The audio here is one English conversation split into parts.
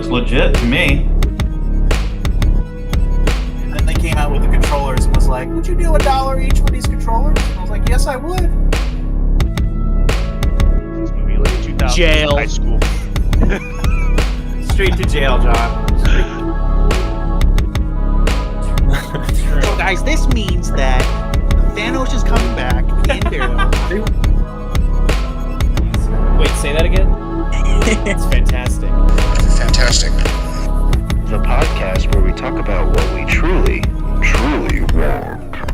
legit to me. And then they came out with the controllers and was like, would you do $1 each for these controllers? And I was like, yes, I would. This movie like 2000 Jail. high school. Straight to jail, John. So, guys, this means that Thanos is coming back in barrel. Wait, say that again? It's fantastic. Fantastic. The podcast where we talk about what we truly want.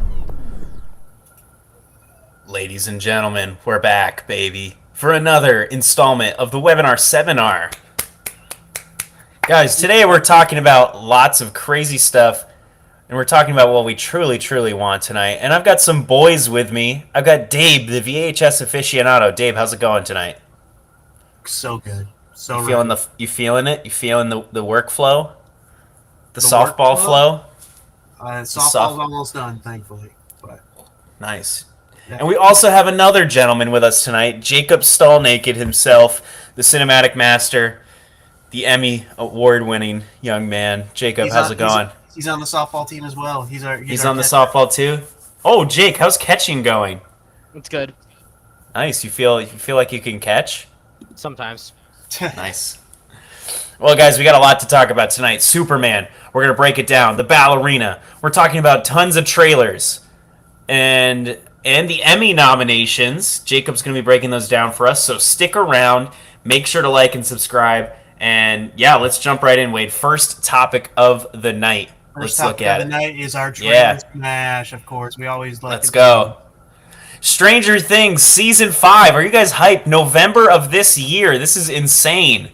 Ladies and gentlemen, we're back, baby, for another installment of the Webbinar Seminar. Guys, today we're talking about lots of crazy stuff, and we're talking about what we truly want tonight. And I've got some boys with me. I've got Dave, the VHS aficionado. Dave, how's it going tonight? So good. So You feeling right. you feeling it? You feeling the workflow? The The softball workflow? flow? Softball's almost done, thankfully. But Nice. yeah. And we also have another gentleman with us tonight, Jacob Stallnaked himself, the cinematic master, the Emmy award-winning young man. Jacob, how's it going? He's on the softball team as well. He's our He's on the catcher. softball too? Oh, Jake, how's catching going? It's good. Nice. You feel like you can catch? Sometimes. Nice. Well, guys, we got a lot to talk about tonight. Superman, we're going to break it down. The Ballerina, we're talking about tons of trailers. And the Emmy nominations. Jacob's going to be breaking those down for us, so stick around. Make sure to like and subscribe. And, yeah, let's jump right in, Wade. First topic of the night. First Let's look topic at of it. the night is our trailer Yeah. smash, of course. We always like Let's to go. Stranger Things Season 5. Are you guys hyped? November of this year. This is insane.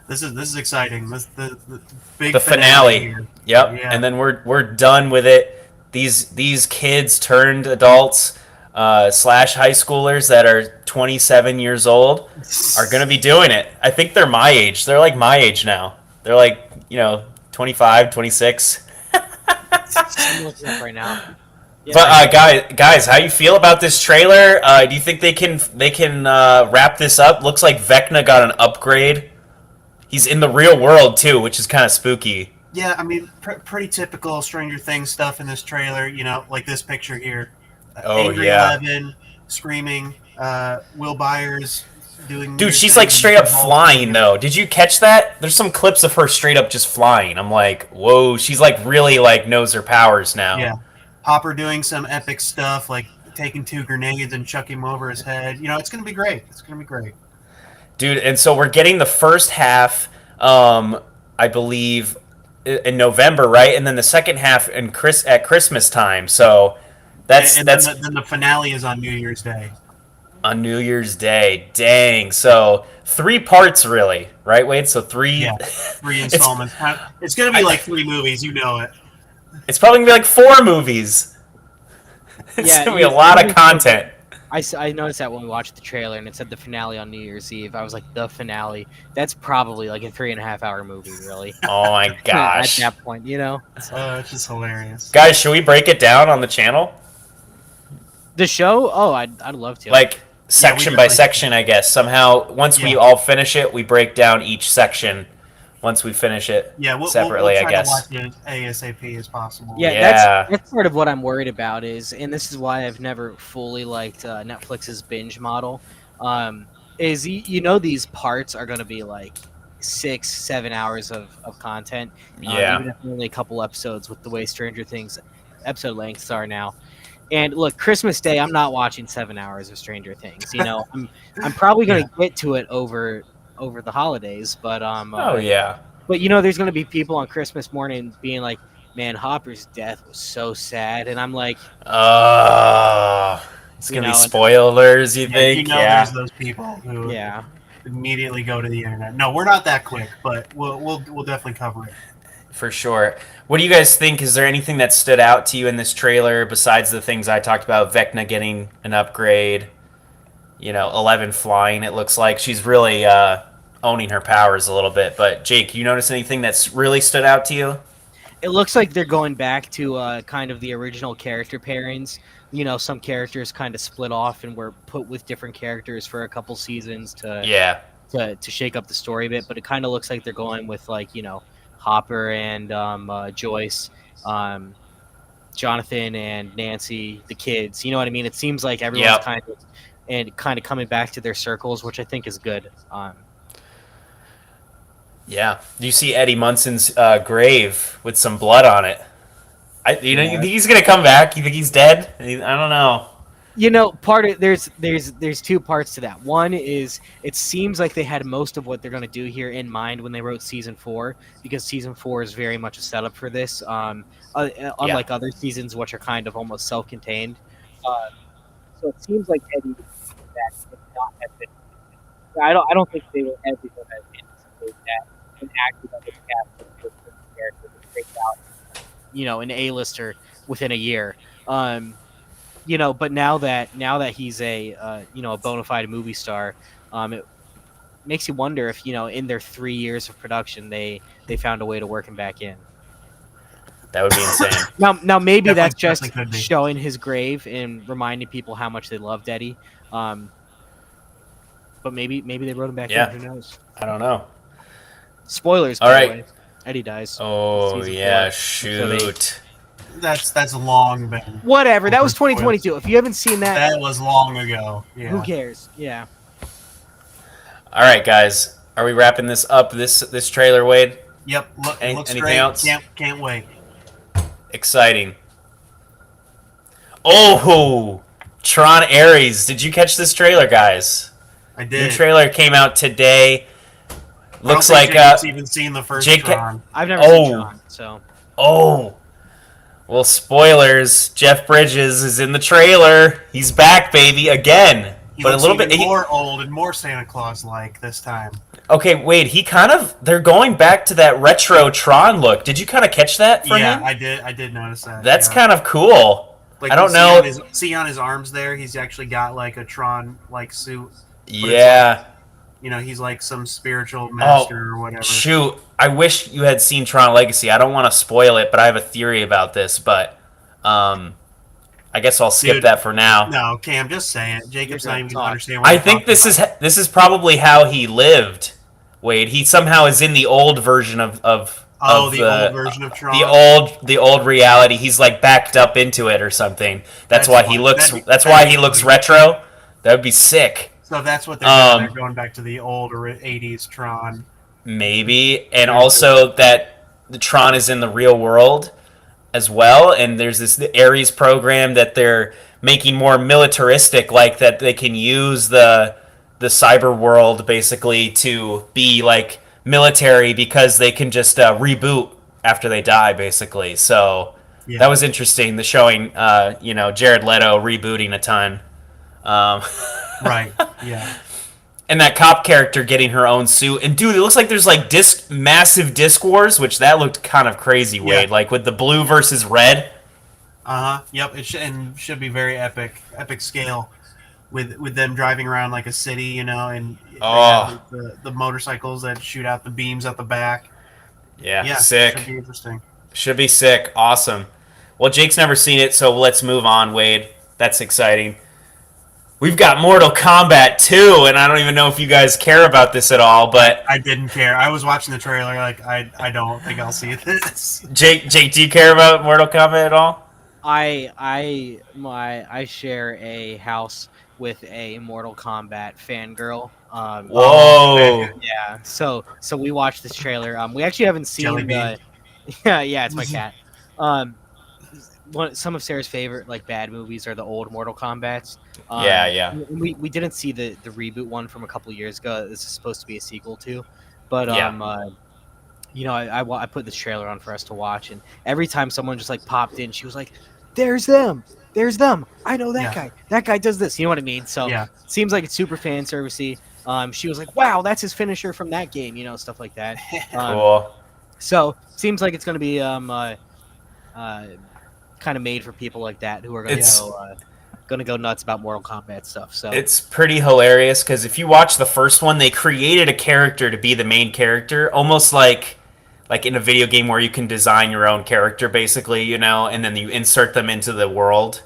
This is exciting. This the big The finale. here. Yep. Yeah. And then we're done with it. These kids turned adults / high schoolers that are 27 years old are going to be doing it. I think they're my age. They're like my age now. They're like, 25, 26. I'm looking up right now. Yeah, But guys, how you feel about this trailer? Do you think they can wrap this up? Looks like Vecna got an upgrade. He's in the real world too, which is kind of spooky. Yeah, I mean, pretty typical Stranger Things stuff in this trailer. Like this picture here. Oh, Angry yeah. 11 screaming. Will Byers doing. Dude, weird she's like things straight up with the ball. flying though. Did you catch that? There's some clips of her straight up just flying. I'm like, whoa, she's like really like knows her powers now. Yeah, Hopper doing some epic stuff like taking 2 grenades and chucking them over his head. It's gonna be great. It's gonna be great. Dude, and so we're getting the first half, I believe, in November, right? And then the second half at Christmas time. So that's Then the finale is on New Year's Day. on New Year's Day. Dang. So 3 parts, really, right, Wade? So 3. Yeah, 3 installments. It's gonna be like 3 movies. You know it. It's probably gonna be like 4 movies. It's Yeah, gonna be a lot of content. I noticed that when we watched the trailer and it said the finale on New Year's Eve. I was like, the finale. That's probably like a 3.5 hour movie, really. Oh my gosh. At that point, It's just hilarious. Guys, should we break it down on the channel? The show? Oh, I'd love to. Like section by definitely- section, I guess. Somehow, once we Yeah. all finish it, we break down each section. Once we finish it Yeah, we'll separately, try I guess. to watch it ASAP as possible. Yeah, Yeah. that's sort of what I'm worried about and this is why I've never fully liked Netflix's binge model, is these parts are going to be like 6-7 hours of content, Yeah. even if only a couple episodes with the way Stranger Things episode lengths are now. And look, Christmas Day, I'm not watching 7 hours of Stranger Things. I'm probably going to get to it over the holidays, but Oh yeah. But there's going to be people on Christmas morning being like, "Man, Hopper's death was so sad," and I'm like, It's gonna be spoilers. You think? There's those people who yeah. immediately go to the internet. No, we're not that quick, but we'll definitely cover it. For sure. What do you guys think? Is there anything that stood out to you in this trailer besides the things I talked about? Vecna getting an upgrade. 11 flying. It looks like she's really owning her powers a little bit. But Jake, you notice anything that's really stood out to you? It looks like they're going back to kind of the original character pairings. Some characters kind of split off and were put with different characters for a couple seasons to to shake up the story a bit. But it kind of looks like they're going with like Hopper and Joyce, Jonathan and Nancy, the kids. You know what I mean? It seems like everyone's Yep. kind of coming back to their circles, which I think is good. Yeah. Do you see Eddie Munson's grave with some blood on it? You think he's gonna come back? You think he's dead? I don't know. Part of there's two parts to that. One is it seems like they had most of what they're going to do here in mind when they wrote season 4, because season 4 is very much a setup for this. Unlike other seasons, which are kind of almost self-contained. So it seems like Eddie that would not have been. I don't think they would ever have anticipated that an actor that was cast as a character would break out, an A-lister within a year. But now that he's a a bona fide movie star, it makes you wonder if in their 3 years of production they found a way to work him back in. That would be insane. Now maybe Definitely- that's just definitely could be. showing his grave and reminding people how much they loved Eddie. But maybe they wrote him back Yeah. in. Who knows? I don't know. Spoilers. All By right. the way. Eddie dies. Oh Season yeah, 4. shoot. That's long been. Whatever. That was Spoilers. 2022. If you haven't seen that, That was long ago. Yeah. who cares? Yeah. All right, guys. Are we wrapping this up? This trailer, Wade? Yep. Looks Anything great. else? Can't wait. Exciting. Oh, Tron Ares. Did you catch this trailer, guys? I New did. trailer came out today. Looks I don't like think Jacob's even seen the first Jake- Tron. I've never seen Tron, so oh. Well, spoilers. Jeff Bridges is in the trailer. He's back, baby, again. He But a looks little even bit more old and more Santa Claus-like this time. Okay, wait. They're going back to that retro Tron look. Did you kind of catch that for Yeah, him? I did notice that. That's yeah. kind of cool. Like, I don't you know. See on his arms there, he's actually got like a Tron-like suit. Yeah. He's like some spiritual master or whatever. Shoot. I wish you had seen Tron Legacy. I don't want to spoil it, but I have a theory about this. But I guess I'll skip Dude, that for now. No, Cam, just say it. Jacob's You're not gonna even talk. gonna understand what I you're think talking about. this is probably how he lived. Wade. He somehow is in the old version of the old version of Tron. the old reality. He's like backed up into it or something. That's why he fun. looks. That'd be Why he looks sweet. retro. That would be sick. So if that's what they're doing. They're going back to the old 80s Tron. Maybe, and also that the Tron is in the real world as well, and there's the Ares program that they're making more militaristic, like that they can use the cyber world basically to be like military because they can just reboot after they die, basically. So Yeah. that was interesting. The showing, Jared Leto rebooting a ton. Right. Yeah. And that cop character getting her own suit. And dude, it looks like there's like massive disc wars, which that looked kind of crazy, Wade. Yeah. Like with the blue versus red. Yep. It should be very epic scale, with them driving around like a city, and they have, like, the motorcycles that shoot out the beams at the back. Yeah, Yeah, sick. Should be interesting. Should be sick. Awesome. Well, Jake's never seen it, so let's move on, Wade. That's exciting. We've got Mortal Kombat 2, and I don't even know if you guys care about this at all, but I didn't care. I was watching the trailer. Like I don't think I'll see this. Jake, do you care about Mortal Kombat at all? I share a house with a Mortal Kombat fangirl. Whoa. Yeah. So we watched this trailer. We actually haven't seen Jelly the. Yeah, it's my cat. Some of Sarah's favorite like bad movies are the old Mortal Kombats. Yeah. We didn't see the reboot one from a couple years ago. This is supposed to be a sequel to, but Yeah. I put this trailer on for us to watch, and every time someone just like popped in, she was like, "There's them, I know that guy. That guy does this." You know what I mean? So Yeah. seems like it's super fan servicey. She was like, "Wow, that's his finisher from that game," stuff like that. Cool. So seems like it's going to be kind of made for people like that who are going to go nuts about Mortal Kombat stuff. So It's pretty hilarious because if you watch the first one, they created a character to be the main character, almost like in a video game where you can design your own character, basically, and then you insert them into the world,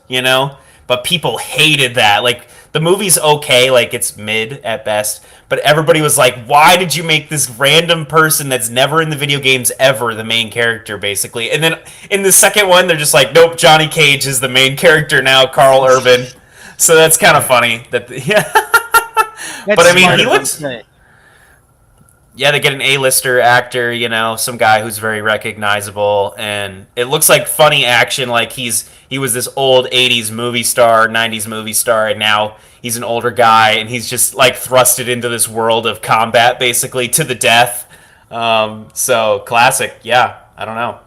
But people hated that. Like The movie's okay, like it's mid at best, but everybody was like, "Why did you make this random person that's never in the video games ever the main character, basically?" And then in the second one, they're just like, "Nope, Johnny Cage is the main character now, Carl Urban." So that's kind of funny. That yeah, That's but I mean, smart he of them looks. to- Yeah, they get an A-lister actor, you know, some guy who's very recognizable, and it looks like funny action. Like he was this old '80s movie star, '90s movie star, and now he's an older guy, and he's just like thrusted into this world of combat, basically to the death. So classic, yeah. I don't know.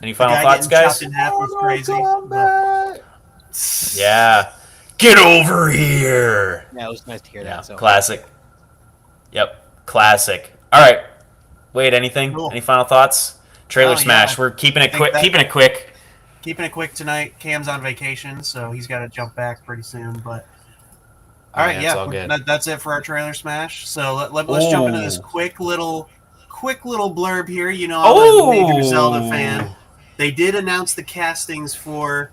Any final guy thoughts, getting guys? chopped in half was crazy. But... Yeah, get over here. Yeah, it was nice to hear Yeah, that. So classic. Yep, classic. All right. Wait, anything? Cool. Any final thoughts? Trailer Oh, yeah, smash. We're keeping it think quick. that- Keeping it quick. Keeping it quick tonight. Cam's on vacation, so he's got to jump back pretty soon. But all right, it's yeah, all good. that's it for our trailer smash. So let's jump into this quick little blurb here. You know, I'm a major Zelda fan. They did announce the castings for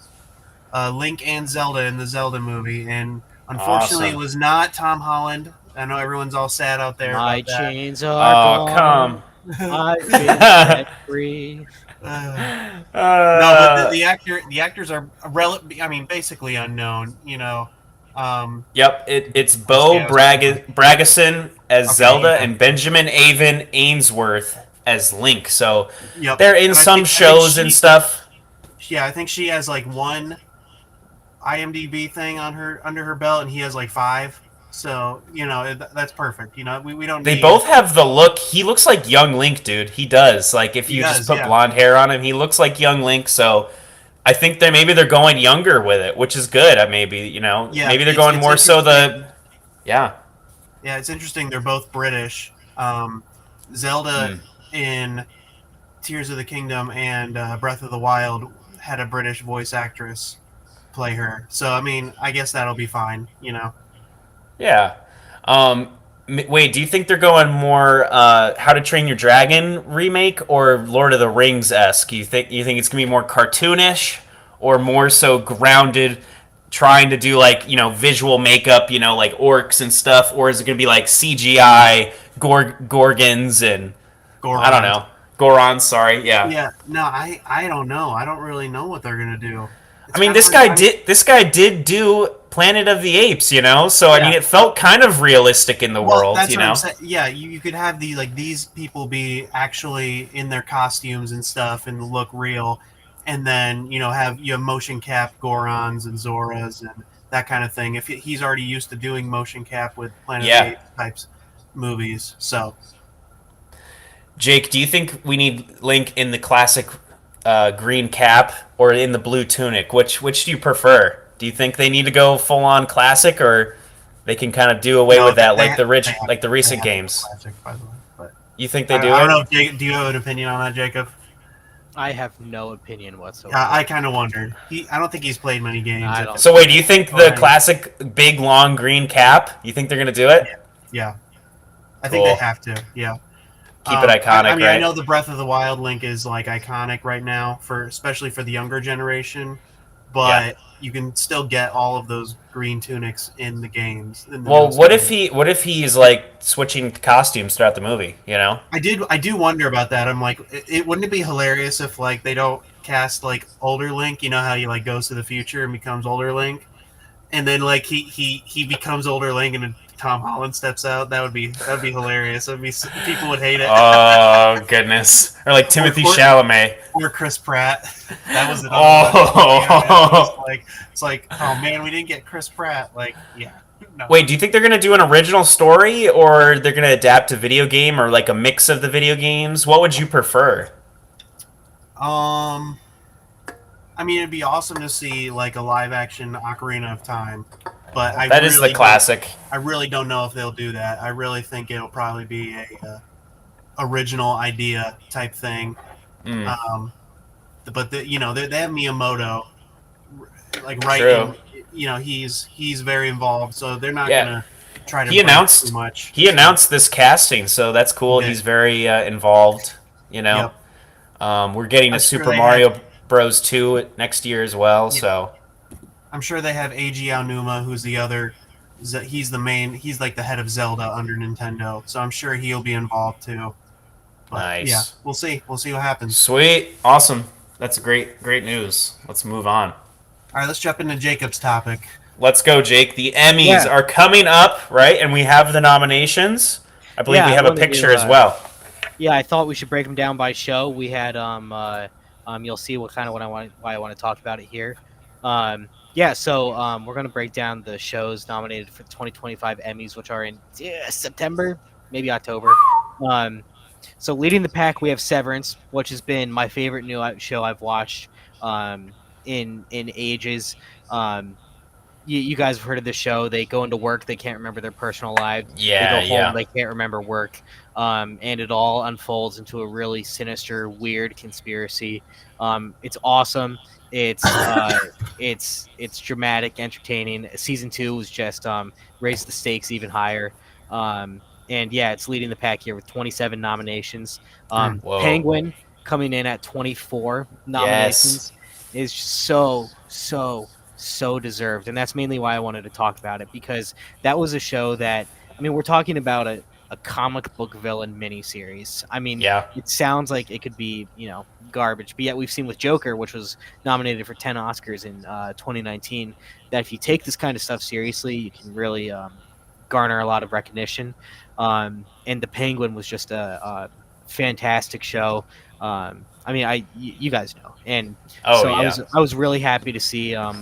Link and Zelda in the Zelda movie, and unfortunately, Awesome. it was not Tom Holland. I know everyone's all sad out there. my about that. chains are Oh, gone. come. I've been set free. No, but the actors are basically unknown. You know. Yep, it's Bo Yeah, Bragason as Okay, Zelda yeah. and Benjamin Avon Ainsworth as Link. So Yep. they're in And I some think shows and stuff. Yeah, I think she has like one IMDb thing on her under her belt, and he has like 5. So you know that's perfect. You know we don't. They need, both have the look. He looks like young Link, dude. He does. Like if He you does, just put yeah. blonde hair on him, he looks like young Link. So I think maybe they're going younger with it, which is good. Maybe Yeah, maybe they're it's- going it's more so interesting. yeah. Yeah, it's interesting. They're both British. Zelda in Tears of the Kingdom and Breath of the Wild had a British voice actress play her. So I mean, I guess that'll be fine. You know. Yeah. Wait, do you think they're going more How to Train Your Dragon remake or Lord of the Rings esque? You think it's gonna be more cartoonish or more so grounded, trying to do like visual makeup, like orcs and stuff, or is it gonna be like CGI gorgons and I don't know Gorons? Sorry, yeah. Yeah. No, I don't know. I don't really know what they're gonna do. I mean, this guy did do Planet of the Apes, so I mean, it felt kind of realistic in the world, That's what I'm saying. Yeah, you could have these people be actually in their costumes and stuff and look real, and then you have motion cap Gorons and Zoras and that kind of thing. If he's already used to doing motion cap with Planet of the Apes types movies, so. Jake, do you think we need Link in the classic green cap or in the blue tunic? Which do you prefer? Do you think they need to go full on classic, or they can kind of do away with that like the recent games? Classic, by the way, but You think they do? I don't know. Jake, do you have an opinion on that, Jacob? I have no opinion whatsoever. I kind of wondered. I don't think he's played many games. I don't. So wait, do you think the classic big long green cap? You think they're gonna do it? Yeah, I think they Cool. have to. Yeah. Keep it iconic, I mean, right? I know the Breath of the Wild Link is like iconic right now especially for the younger generation, but you can still get all of those green tunics in the games. Well, what if he's like switching costumes throughout the movie? I do wonder about that. I'm like, wouldn't it be hilarious if like they don't cast like older Link? You know how he like goes to the future and becomes older Link, and then like he becomes older Link and Tom Holland steps out. That would be hilarious. People would hate it. Oh goodness! Or like Timothy Chalamet. Or Chris Pratt. That was another Oh. one. It's like, oh man, we didn't get Chris Pratt. Like, yeah. No. Wait, do you think they're gonna do an original story, or they're gonna adapt a video game, or like a mix of the video games? What would you prefer? I mean, it'd be awesome to see like a live action Ocarina of Time, but That is the classic. I really don't know if they'll do that. I really think it'll probably be a original idea type thing. But they have Miyamoto, like writing. He's very involved, so they're not gonna try to. He announced too much. He announced this casting, so that's cool. Yeah. He's very involved. Yep. We're getting a I'm sure Super they Mario Bros. 2 next year as well. Yeah. So I'm sure they have Eiji Aonuma, who's the other. He's the main. He's like the head of Zelda under Nintendo, so I'm sure he'll be involved too. But yeah, Nice. we'll see. We'll see what happens. Sweet. Awesome. That's great news. Let's move on. All right, let's jump into Jacob's topic. Let's go, Jake. The Emmys Yeah. are coming up, right? And we have the nominations. I believe Yeah, we I have a wanted picture to, as well. Yeah, I thought we should break them down by show. We had you'll see why I want to talk about it here. Yeah, so we're gonna break down the shows nominated for the 2025 Emmys, which are in September, maybe October. Um, so leading the pack, we have Severance, which has been my favorite new show I've watched in ages. Um, you guys have heard of the show. They go into work, they can't remember their personal lives. They go home, they can't remember work. And it all unfolds into a really sinister, weird conspiracy. It's awesome. It's dramatic, entertaining. Season 2 was just raised the stakes even higher. And yeah, it's leading the pack here with 27 nominations. Whoa. Penguin coming in at 24 nominations is just so deserved, and that's mainly why I wanted to talk about it, because that was a show that, I mean, we're talking about a comic book villain miniseries. I mean, Yeah. it sounds like it could be, garbage, but yet we've seen with Joker, which was nominated for 10 Oscars in 2019, that if you take this kind of stuff seriously, you can really garner a lot of recognition. And The Penguin was just a fantastic show. I mean, you guys know, and Oh, so yeah. I was really happy to see all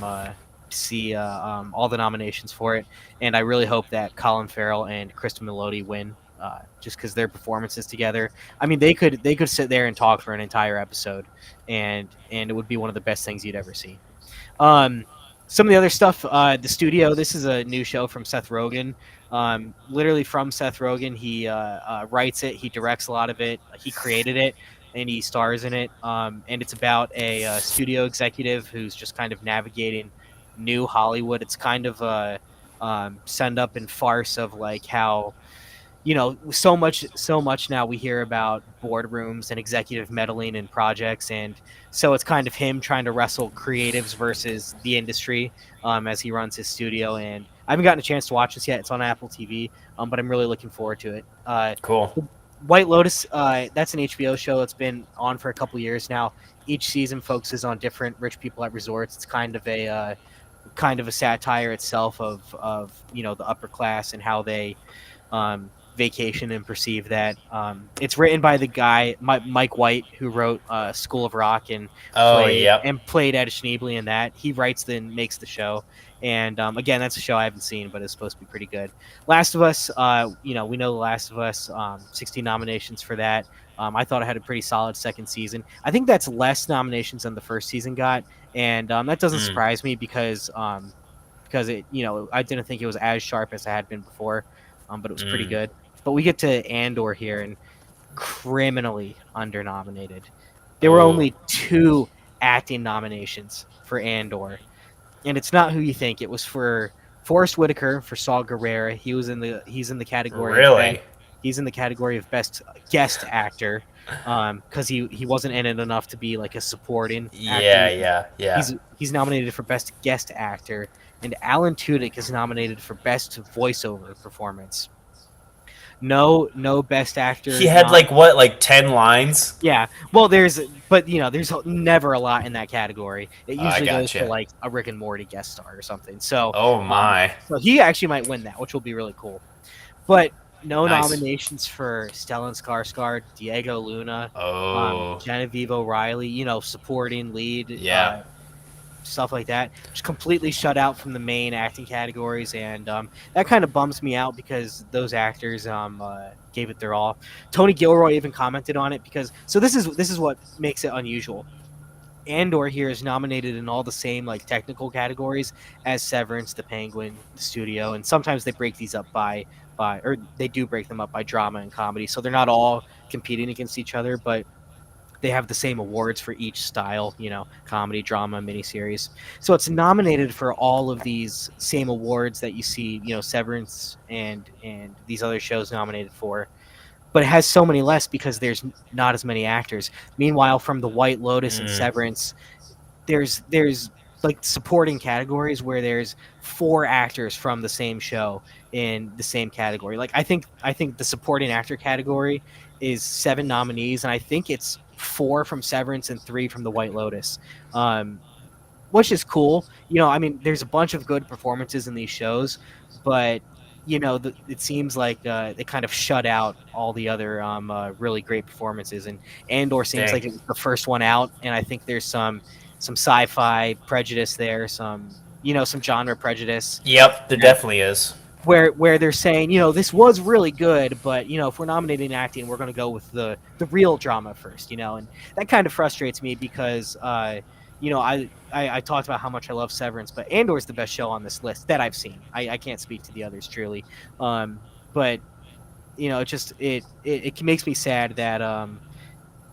the nominations for it, and I really hope that Colin Farrell and Kristen Milioti win, just because their performances together. I mean, they could sit there and talk for an entire episode, and it would be one of the best things you'd ever see. Some of the other stuff, The Studio. This is a new show from Seth Rogen. Literally from Seth Rogen. He writes it, he directs a lot of it, he created it, and he stars in it. And it's about a studio executive who's just kind of navigating new Hollywood. It's kind of a send up and farce of like how, so much now we hear about boardrooms and executive meddling in projects, and so it's kind of him trying to wrestle creatives versus the industry as he runs his studio. And I haven't gotten a chance to watch this yet. It's on Apple TV, but I'm really looking forward to it. Cool. White Lotus, that's an HBO show that's been on for a couple years now. Each season focuses on different rich people at resorts. It's kind of a satire itself of the upper class and how they vacation and perceive that. It's written by the guy Mike White, who wrote School of Rock and played Ed Schneebly in that. He writes and makes the show, and again, that's a show I haven't seen, but it's supposed to be pretty good. Last of Us, we know The Last of Us, 16 nominations for that. I thought it had a pretty solid second season. I think that's less nominations than the first season got, and that doesn't surprise me because it, I didn't think it was as sharp as it had been before, but it was pretty good. But we get to Andor here, and criminally under-nominated. There were only 2 acting nominations for Andor, and it's not who you think. It was for Forrest Whitaker for Saw Gerrera. He's in the category. Really? He's in the category of best guest actor, because he wasn't in it enough to be like a supporting actor. Yeah. He's nominated for best guest actor, and Alan Tudyk is nominated for best voiceover performance. No best actor. He had 10 lines? Yeah. Well, there's never a lot in that category. It usually goes for like a Rick and Morty guest star or something. So so he actually might win that, which will be really cool. But no nominations for Stellan Skarsgård, Diego Luna, Genevieve O'Reilly, supporting lead, stuff like that. Just completely shut out from the main acting categories, and that kind of bums me out because those actors gave it their all. Tony Gilroy even commented on it because this is what makes it unusual. Andor here is nominated in all the same like technical categories as Severance, The Penguin, The Studio, and sometimes they break these up by they do break them up by drama and comedy, so they're not all competing against each other, but they have the same awards for each style, comedy, drama, miniseries. So it's nominated for all of these same awards that you see, Severance and these other shows nominated for. But it has so many less because there's not as many actors. Meanwhile, from The White Lotus and Severance, there's like supporting categories where there's 4 actors from the same show in the same category. Like I think the supporting actor category is 7 nominees, and I think it's 4 from Severance and 3 from The White Lotus. Which is cool. I mean, there's a bunch of good performances in these shows, but it seems like they kind of shut out all the other really great performances, and Andor seems Dang. like it was the first one out, and I think there's some sci-fi prejudice there, some genre prejudice Yep, there definitely is. where they're saying, this was really good, but if we're nominating acting, we're going to go with the real drama first, and that kind of frustrates me because I talked about how much I love Severance, but Andor's the best show on this list that I've seen. I can't speak to the others truly, but it makes me sad that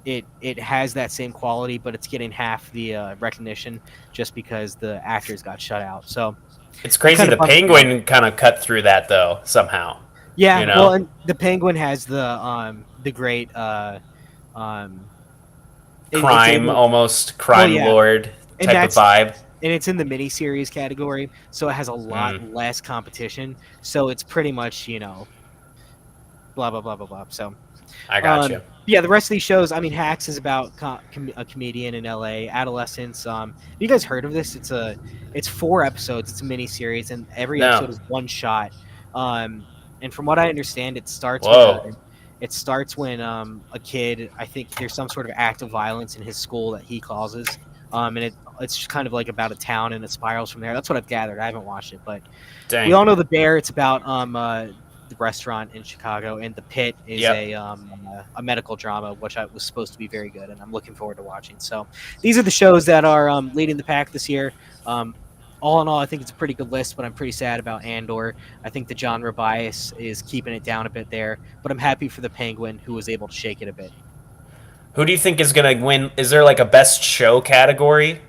it has that same quality, but it's getting half the recognition just because the actors got shut out. So It's crazy. kind The of bums me out. Penguin kind of cut through that though somehow. Yeah, You know? well, and the Penguin has the great it's Crime, able, almost crime yeah. lord And type of that's vibe. and it's in the miniseries category, so it has a lot less competition. So it's pretty much blah blah blah blah blah. So I got you. yeah, the rest of these shows. I mean, Hacks is about a comedian in LA. Adolescence. Have you guys heard of this? It's 4 episodes. It's a miniseries, and every No. episode is one shot. And from what I understand, it starts Whoa. when a kid. I think there's some sort of act of violence in his school that he causes. And it's just kind of like about a town, and it spirals from there. That's what I've gathered. I haven't watched it, but Dang. we all know The Bear. It's about the restaurant in Chicago, and The Pit is a medical drama, which was supposed to be very good, and I'm looking forward to watching. So these are the shows that are leading the pack this year. All in all, I think it's a pretty good list, but I'm pretty sad about Andor. I think the genre bias is keeping it down a bit there, but I'm happy for the Penguin, who was able to shake it a bit. Who do you think is gonna win? Is there like a best show category,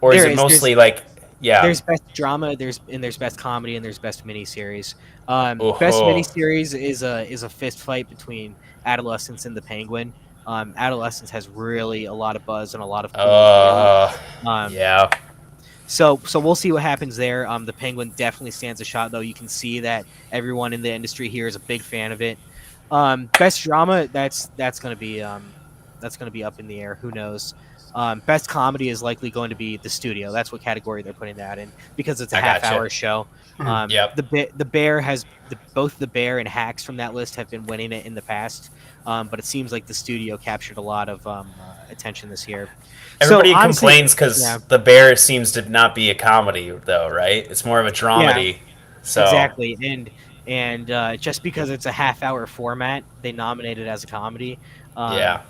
or is There it is. mostly like There's best drama, there's best comedy, and there's best miniseries. Best Oh. miniseries is a fist fight between Adolescence and the Penguin. Adolescence has really a lot of buzz and a lot of cool Yeah. So we'll see what happens there. The Penguin definitely stands a shot, though. You can see that everyone in the industry here is a big fan of it. Best drama, that's gonna be up in the air. Who knows? Best comedy is likely going to be The Studio. That's what category they're putting that in because it's a half-hour show. Yep. The Bear has both The Bear and Hacks from that list have been winning it in the past, but it seems like The Studio captured a lot of attention this year. Everybody So, honestly, complains because The Bear seems to not be a comedy, though, right? It's more of a dramedy. So exactly, and just because it's a half-hour format, they nominate it as a comedy. Yeah.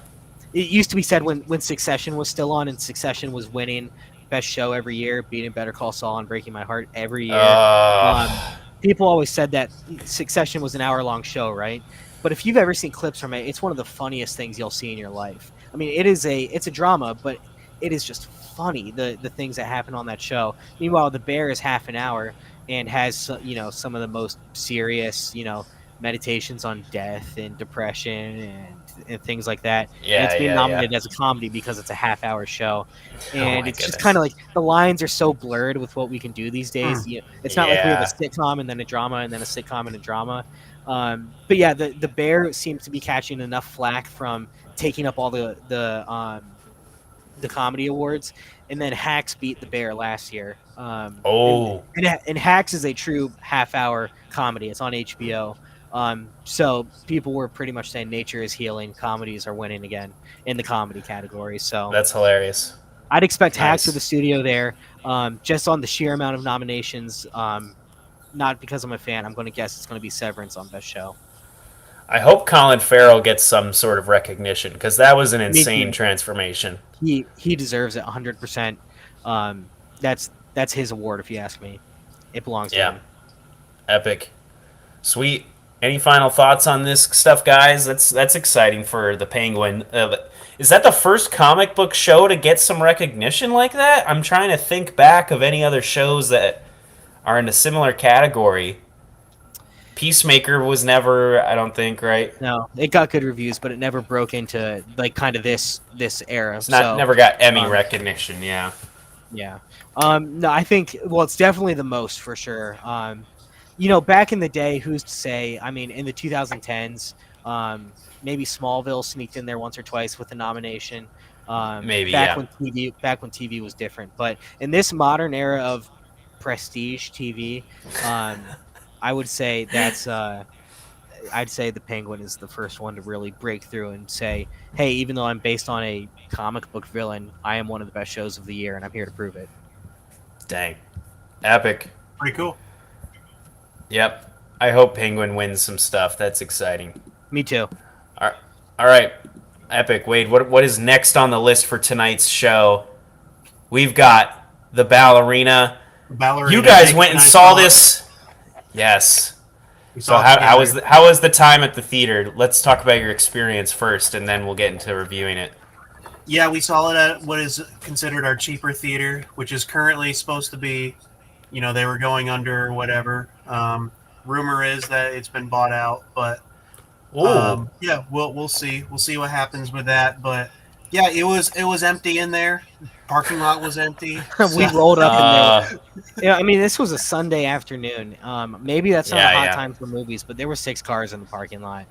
It used to be said when Succession was still on, and Succession was winning best show every year, beating Better Call Saul and Breaking My Heart every year. People always said that Succession was an hour-long show, right? But if you've ever seen clips from it, it's one of the funniest things you'll see in your life. I mean, it's a drama, but it is just funny, the things that happen on that show. Meanwhile, The Bear is half an hour and has some of the most serious meditations on death and depression and things like that. Yeah, and it's being yeah, nominated as a comedy because it's a half-hour show, and my it's just goodness. kind of like the lines are so blurred with what we can do these days. It's not like we have a Yeah. sitcom and then a drama and then a sitcom and a drama. But yeah, the Bear seems to be catching enough flack from taking up all the comedy awards, and then Hacks beat The Bear last year. And Hacks is a true half-hour comedy. It's on HBO. So people were pretty much saying nature is healing. Comedies are winning again in the comedy category. So That's hilarious. I'd expect Hacks Nice. or The Studio there, just on the sheer amount of nominations. Not because I'm a fan. I'm going to guess it's going to be Severance on Best Show. I hope Colin Farrell gets some sort of recognition because that was an insane too. transformation. He deserves it 100%. That's his award, if you ask me. It belongs to him. Epic. Sweet. Any final thoughts on this stuff, guys? That's exciting for the Penguin. Is that the first comic book show to get some recognition like that? I'm trying to think back of any other shows that are in a similar category. Peacemaker was never, I don't think, right? No, it got good reviews, but it never broke into like kind of this era. It's not never got Emmy recognition. Yeah. Yeah. No, I think it's definitely the most for sure. Back in the day, who's to say? I mean, in the 2010s, maybe Smallville sneaked in there once or twice with a nomination. Maybe, Back yeah. when TV was different, but in this modern era of prestige TV, I would say I'd say the Penguin is the first one to really break through and say, "Hey, even though I'm based on a comic book villain, I am one of the best shows of the year, and I'm here to prove it." Dang. Epic. Pretty cool. Yep. I hope Penguin wins some stuff. That's exciting. Me too. All right. Epic. Wade, what is next on the list for tonight's show? We've got the Ballerina. Ballerina. You guys Jake went and I saw it. this. Yes. We So saw it how was the time at the theater? Let's talk about your experience first, and then we'll get into reviewing it. Yeah, we saw it at what is considered our cheaper theater, which is currently supposed to be, they were going under or whatever. Rumor is that it's been bought out, but yeah, we'll see. We'll see what happens with that. But yeah, it was empty in there. Parking lot was empty. We rolled up in there. Yeah, I mean, this was a Sunday afternoon. Maybe that's not a hot time for movies, but there were 6 cars in the parking lot.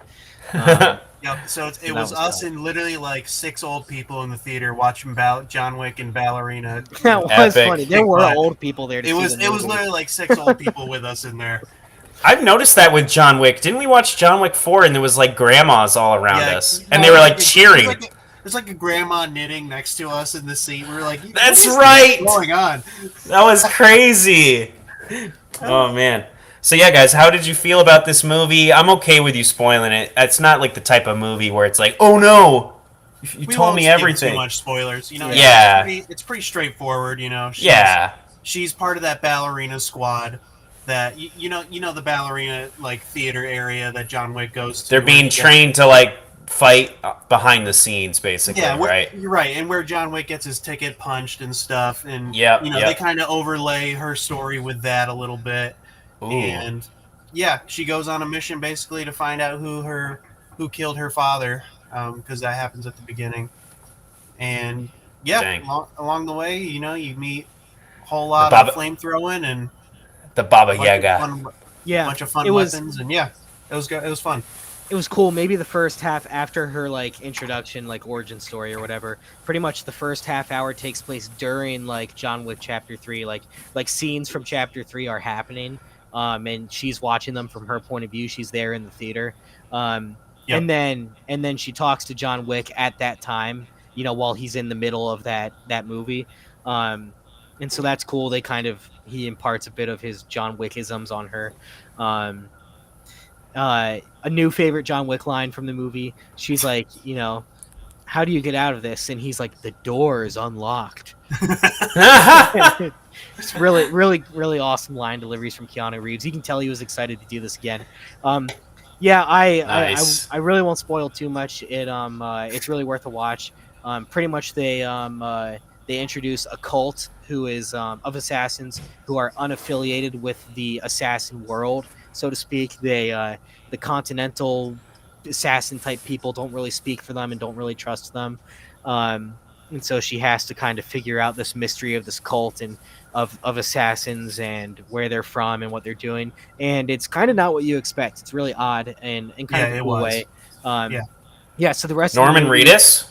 Yeah, so it that was was us tough. and literally like 6 old people in the theater watching John Wick and Ballerina. That was Epic. funny. There were But old people there. It was literally like 6 old people with us in there. I've noticed that with John Wick. Didn't we watch John Wick 4 and there was like grandmas all around us? And they were like cheering. There's like a grandma knitting next to us in the seat. We were like, That's what is right! going on? That was crazy. Oh, man. So, yeah, guys, how did you feel about this movie? I'm okay with you spoiling it. It's not like the type of movie where it's like, oh, no, you We told won't me skip everything. Too much spoilers, Yeah. It's pretty straightforward, She's part of that ballerina squad that you know the ballerina like theater area that John Wick goes to. They're being trained to like fight behind the scenes, basically, right? You're right, and where John Wick gets his ticket punched and stuff, and Yep. they kind of overlay her story with that a little bit. Ooh. And yeah, she goes on a mission basically to find out who killed her father, because that happens at the beginning. And yeah, along the way, you meet a whole lot of flamethrowing and the Baba Yaga. Bunch of fun weapons, and yeah, it was good. It was fun. It was cool. Maybe the first half after her like introduction, like origin story or whatever. Pretty much the first half hour takes place during like John Wick Chapter 3. Like scenes from Chapter 3 are happening, and she's watching them from her point of view. She's there in the theater, and then she talks to John Wick at that time. While he's in the middle of that movie, and so that's cool. He imparts a bit of his John Wickisms on her. A new favorite John Wick line from the movie. She's like, how do you get out of this? And he's like, the door is unlocked. It's really, really, really awesome line deliveries from Keanu Reeves. You can tell he was excited to do this again. Nice. I really won't spoil too much. It's really worth a watch. Pretty much they introduce a cult who is of assassins who are unaffiliated with the assassin world, so to speak. The continental assassin type people don't really speak for them and don't really trust them. And so she has to kind of figure out this mystery of this cult and of assassins and where they're from and what they're doing. And it's kind of not what you expect. It's really odd and kind of a cool way. Yeah. So the rest Norman of the Reedus?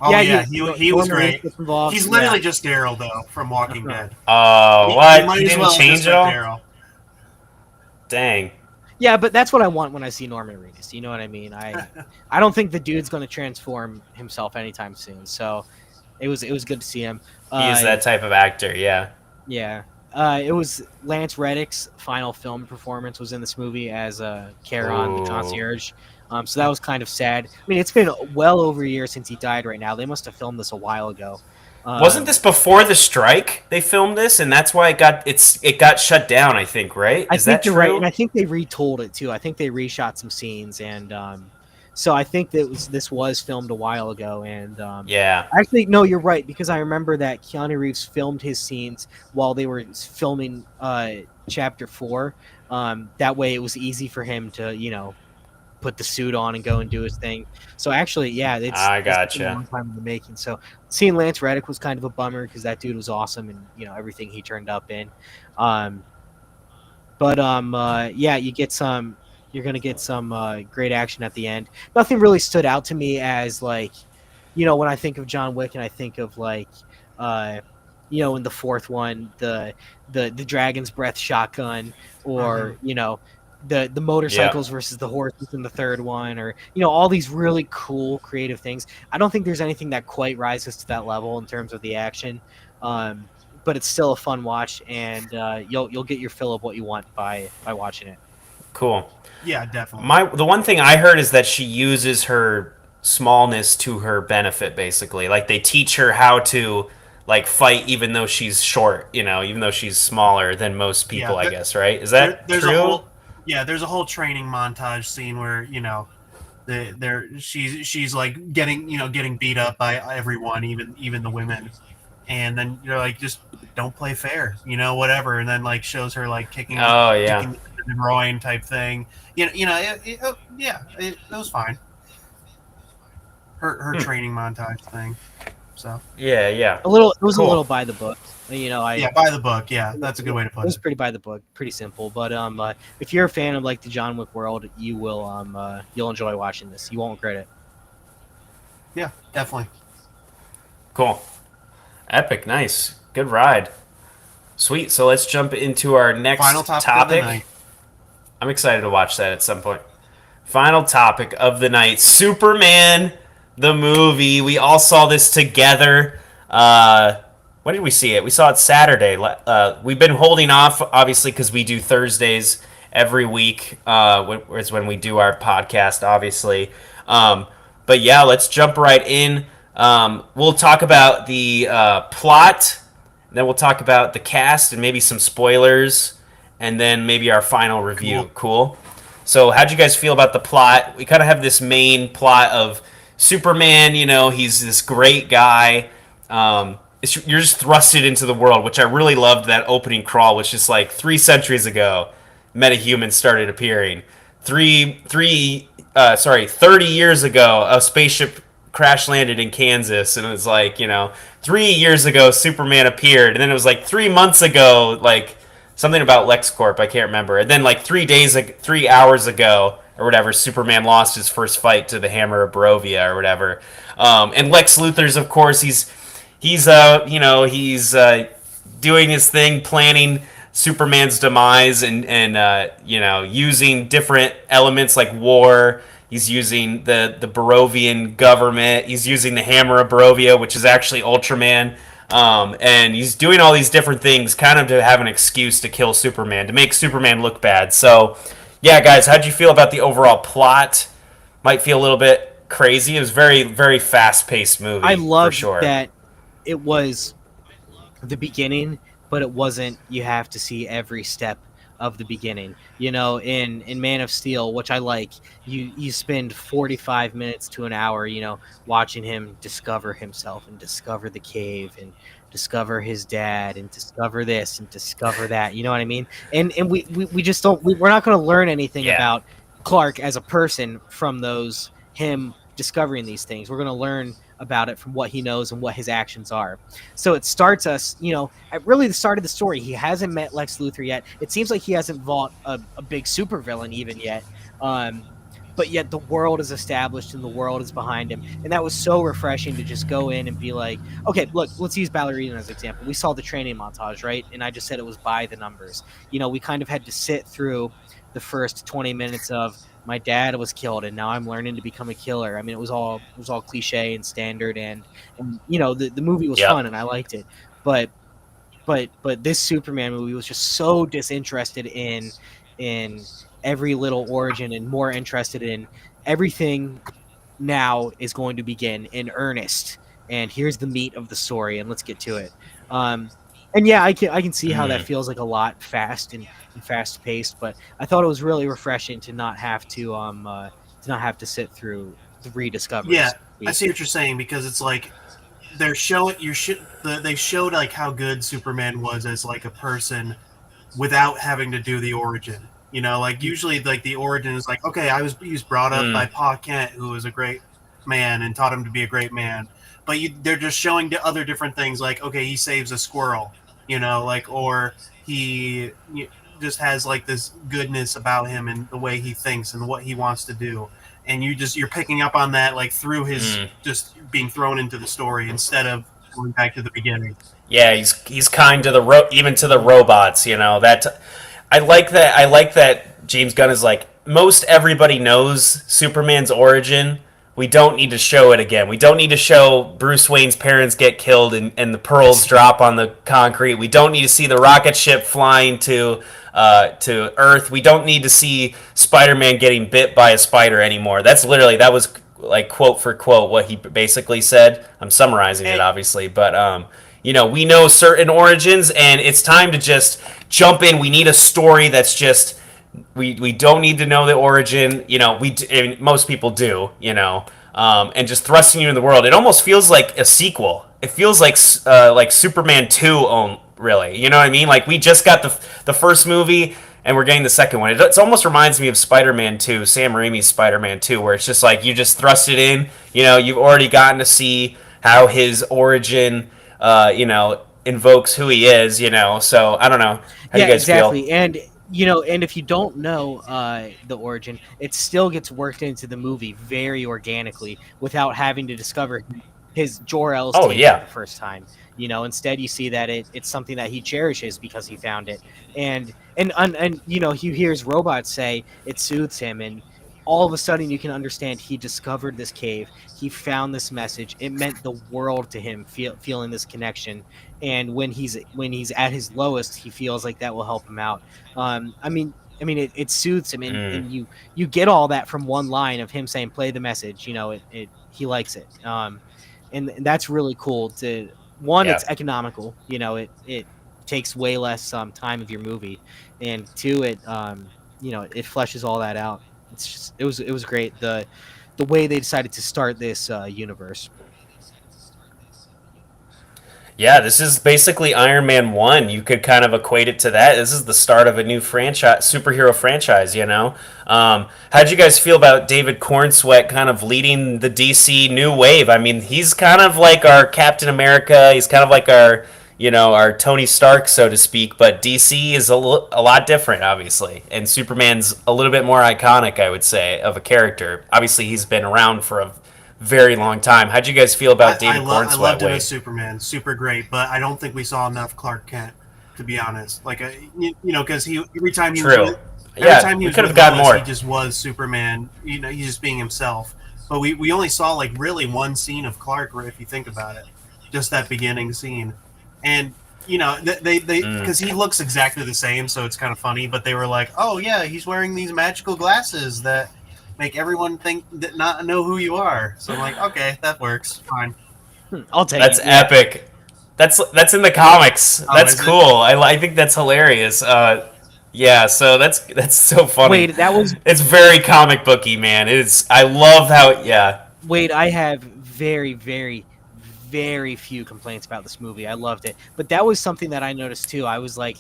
Oh yeah, he was great. He's literally just Daryl though from Walking Dead. Oh, what? He didn't change it all? Daryl. Dang. Yeah, but that's what I want when I see Norman Reedus. You know what I mean? I don't think the dude's going to transform himself anytime soon. So it was good to see him. He is that type of actor, yeah. Yeah. It was Lance Reddick's final film performance was in this movie as Charon, the concierge. So that was kind of sad. I mean, it's been well over a year since he died right now. They must have filmed this a while ago. Wasn't this before the strike they filmed this, and that's why it got shut down, I think, right? Is that true? Right, and I think they retold it too. I think they reshot some scenes, and so I think that this was filmed a while ago. And yeah, actually, no, you're right, because I remember that Keanu Reeves filmed his scenes while they were filming Chapter 4. That way, it was easy for him to put the suit on and go and do his thing. So actually, yeah, I it's been a gotcha. long time in the making. So seeing Lance Reddick was kind of a bummer because that dude was awesome and everything he turned up in. Um, yeah, you're gonna get some great action at the end. Nothing really stood out to me as like, when I think of John Wick and I think of like, uh, in the fourth one, the dragon's breath shotgun, or the Yeah. motorcycles versus the horses in the third one, or all these really cool creative things. I don't think there's anything that quite rises to that level in terms of the action. But it's still a fun watch, and you'll get your fill of what you want by watching it. Cool. Yeah, definitely. The one thing I heard is that she uses her smallness to her benefit, basically. Like they teach her how to like fight even though she's short, even though she's smaller than most Yeah, people, I guess, right? Is that there's a true? there's a whole training montage scene where she's like getting beat up by everyone, even the women, and then you're like, just don't play fair, whatever, and then like shows her like Oh yeah. kicking the groin type thing. It was fine. Her training montage thing. So Yeah, yeah. It was a little Cool. by the book. yeah, by the book. Yeah, that's a good way to It put was it. pretty by the book, pretty simple. But if you're a fan of like the John Wick world, you'll enjoy watching this. You won't regret it. Yeah, definitely. Cool. Epic. Nice. Good ride. Sweet. So let's jump into our next Final topic of the topic. night. I'm excited to watch that at some point. Final topic of the night: Superman, the movie. We all saw this together. When did we see it? We saw it Saturday. We've been holding off, obviously, because we do Thursdays every week. Is when we do our podcast, obviously. But yeah, let's jump right in. We'll talk about the plot, then we'll talk about the cast and maybe some spoilers, and then maybe our final review. Cool. So, how'd you guys feel about the plot? We kind of have this main plot of Superman. He's this great guy. You're just thrusted into the world, which I really loved. That opening crawl, which is like 3 centuries ago, metahumans started appearing. 30 years ago, a spaceship crash landed in Kansas, and it was like 3 years ago, Superman appeared, and then it was like 3 months ago, like something about LexCorp, I can't remember, and then like 3 hours ago or whatever, Superman lost his first fight to the Hammer of Barovia or whatever, and Lex Luthor's, of course, he's doing his thing, planning Superman's demise, and using different elements like war. He's using the Barovian government. He's using the Hammer of Barovia, which is actually Ultraman. And he's doing all these different things kind of to have an excuse to kill Superman, to make Superman look bad. So, yeah, guys, how'd you feel about the overall plot? Might feel a little bit crazy. It was very, very fast-paced I movie, for loved sure. that it was the beginning, but it wasn't. You have to see every step of the beginning. In Man of Steel, which I like, you spend 45 minutes to an hour, watching him discover himself and discover the cave and discover his dad and discover this and discover that. You know what I mean? And we just don't. We're not going to learn anything Yeah. about Clark as a person from him discovering these things. We're going to learn about it from what he knows and what his actions are. So it starts us, at really the start of the story. He hasn't met Lex Luthor yet. It seems like he hasn't fought a big supervillain even yet. But yet the world is established and the world is behind him. And that was so refreshing to just go in and be like, okay, look, let's use Ballerina as an example. We saw the training montage, right? And I just said it was by the numbers. We kind of had to sit through the first 20 minutes of my dad was killed and now I'm learning to become a killer. I mean, it was all cliche and standard, and the movie was fun and I liked it. But this Superman movie was just so disinterested in every little origin and more interested in everything now is going to begin in earnest. And here's the meat of the story, and let's get to it. And yeah, I can see how that feels like a lot fast and fast paced, but I thought it was really refreshing to not have to sit through the rediscoveries. Yeah, I see what you're saying, because it's like they showed like how good Superman was as like a person without having to do the origin. You know, like usually like the origin is like, okay, he was brought up by Pa Kent, who was a great man and taught him to be a great man. But they're just showing the other different things, like okay, he saves a squirrel, you know, like or he just has like this goodness about him and the way he thinks and what he wants to do, and you're picking up on that like through his just being thrown into the story instead of going back to the beginning. Yeah, he's kind to even to the robots. You know that. I like that. I like that James Gunn is like most everybody knows Superman's origin. We don't need to show it again. We don't need to show Bruce Wayne's parents get killed and the pearls drop on the concrete. We don't need to see the rocket ship flying to Earth. We don't need to see Spider-Man getting bit by a spider anymore. That was like quote for quote what he basically said. I'm summarizing it obviously, but we know certain origins, and it's time to just jump in. We need a story that's just we don't need to know the origin. Most people do. And just thrusting you in the world. It almost feels like a sequel. It feels like Superman 2, really. You know what I mean? Like we just got the first movie, and we're getting the second one. It almost reminds me of Spider-Man 2, Sam Raimi's Spider-Man 2, where it's just like you just thrust it in. You've already gotten to see how his origin invokes who he is, So I don't know. How do you guys exactly. feel? And and if you don't know the origin, it still gets worked into the movie very organically without having to discover his Jor-El's for the first time. Instead you see that it's something that he cherishes because he found it, and he hears robots say it soothes him, and all of a sudden you can understand he discovered this cave, he found this message, it meant the world to him, feeling this connection, and when he's at his lowest, he feels like that will help him out. It soothes him, and you get all that from one line of him saying play the message. He likes it, and that's really cool. It's economical. It takes way less time of your movie, and two, it fleshes all that out. It was great the way they decided to start this universe. Yeah, this is basically Iron Man 1. You could kind of equate it to that. This is the start of a new superhero franchise, How'd you guys feel about David Cornsweet kind of leading the DC new wave? I mean, he's kind of like our Captain America. He's kind of like our Tony Stark, so to speak. But DC is a lot different, obviously. And Superman's a little bit more iconic, I would say, of a character. Obviously, he's been around for a very long time. How'd you guys feel about David Cornsweet? I loved him as Superman, super great, but I don't think we saw enough Clark Kent, to be honest. Like, because every time he was with Lois, he just was Superman. He's just being himself. But we only saw like really one scene of Clark, if you think about it, just that beginning scene, and they because he looks exactly the same, so it's kind of funny. But they were like, oh yeah, he's wearing these magical glasses that make everyone think that not know who you are. So I'm like, okay, that works. Fine. I'll take That's it. epic. That's in the comics. That's cool. I think that's hilarious. Yeah, so that's so funny. Wait, it's very comic booky, man. I love how Wait, I have very, very, very few complaints about this movie. I loved it. But that was something that I noticed too. I was like,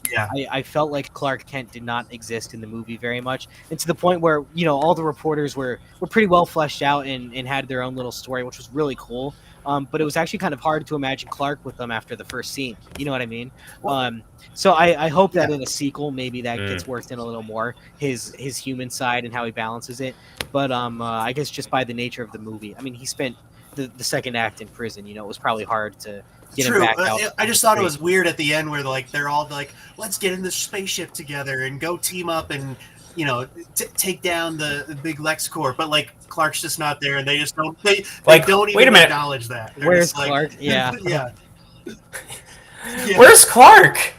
I felt like Clark Kent did not exist in the movie very much. And to the point where, all the reporters were pretty well fleshed out and had their own little story, which was really cool. But it was actually kind of hard to imagine Clark with them after the first scene. You know what I mean? So I hope that in a sequel, maybe that gets worked in a little more, his human side and how he balances it. But I guess just by the nature of the movie, I mean, he spent the second act in prison. It was probably hard to get him back out. I just thought it was weird at the end where they're all like, let's get in the spaceship together and go team up and take down the big LexCorp. But like Clark's just not there, and they just don't don't even acknowledge that. They're Where's Clark? Yeah. Yeah. Where's Clark?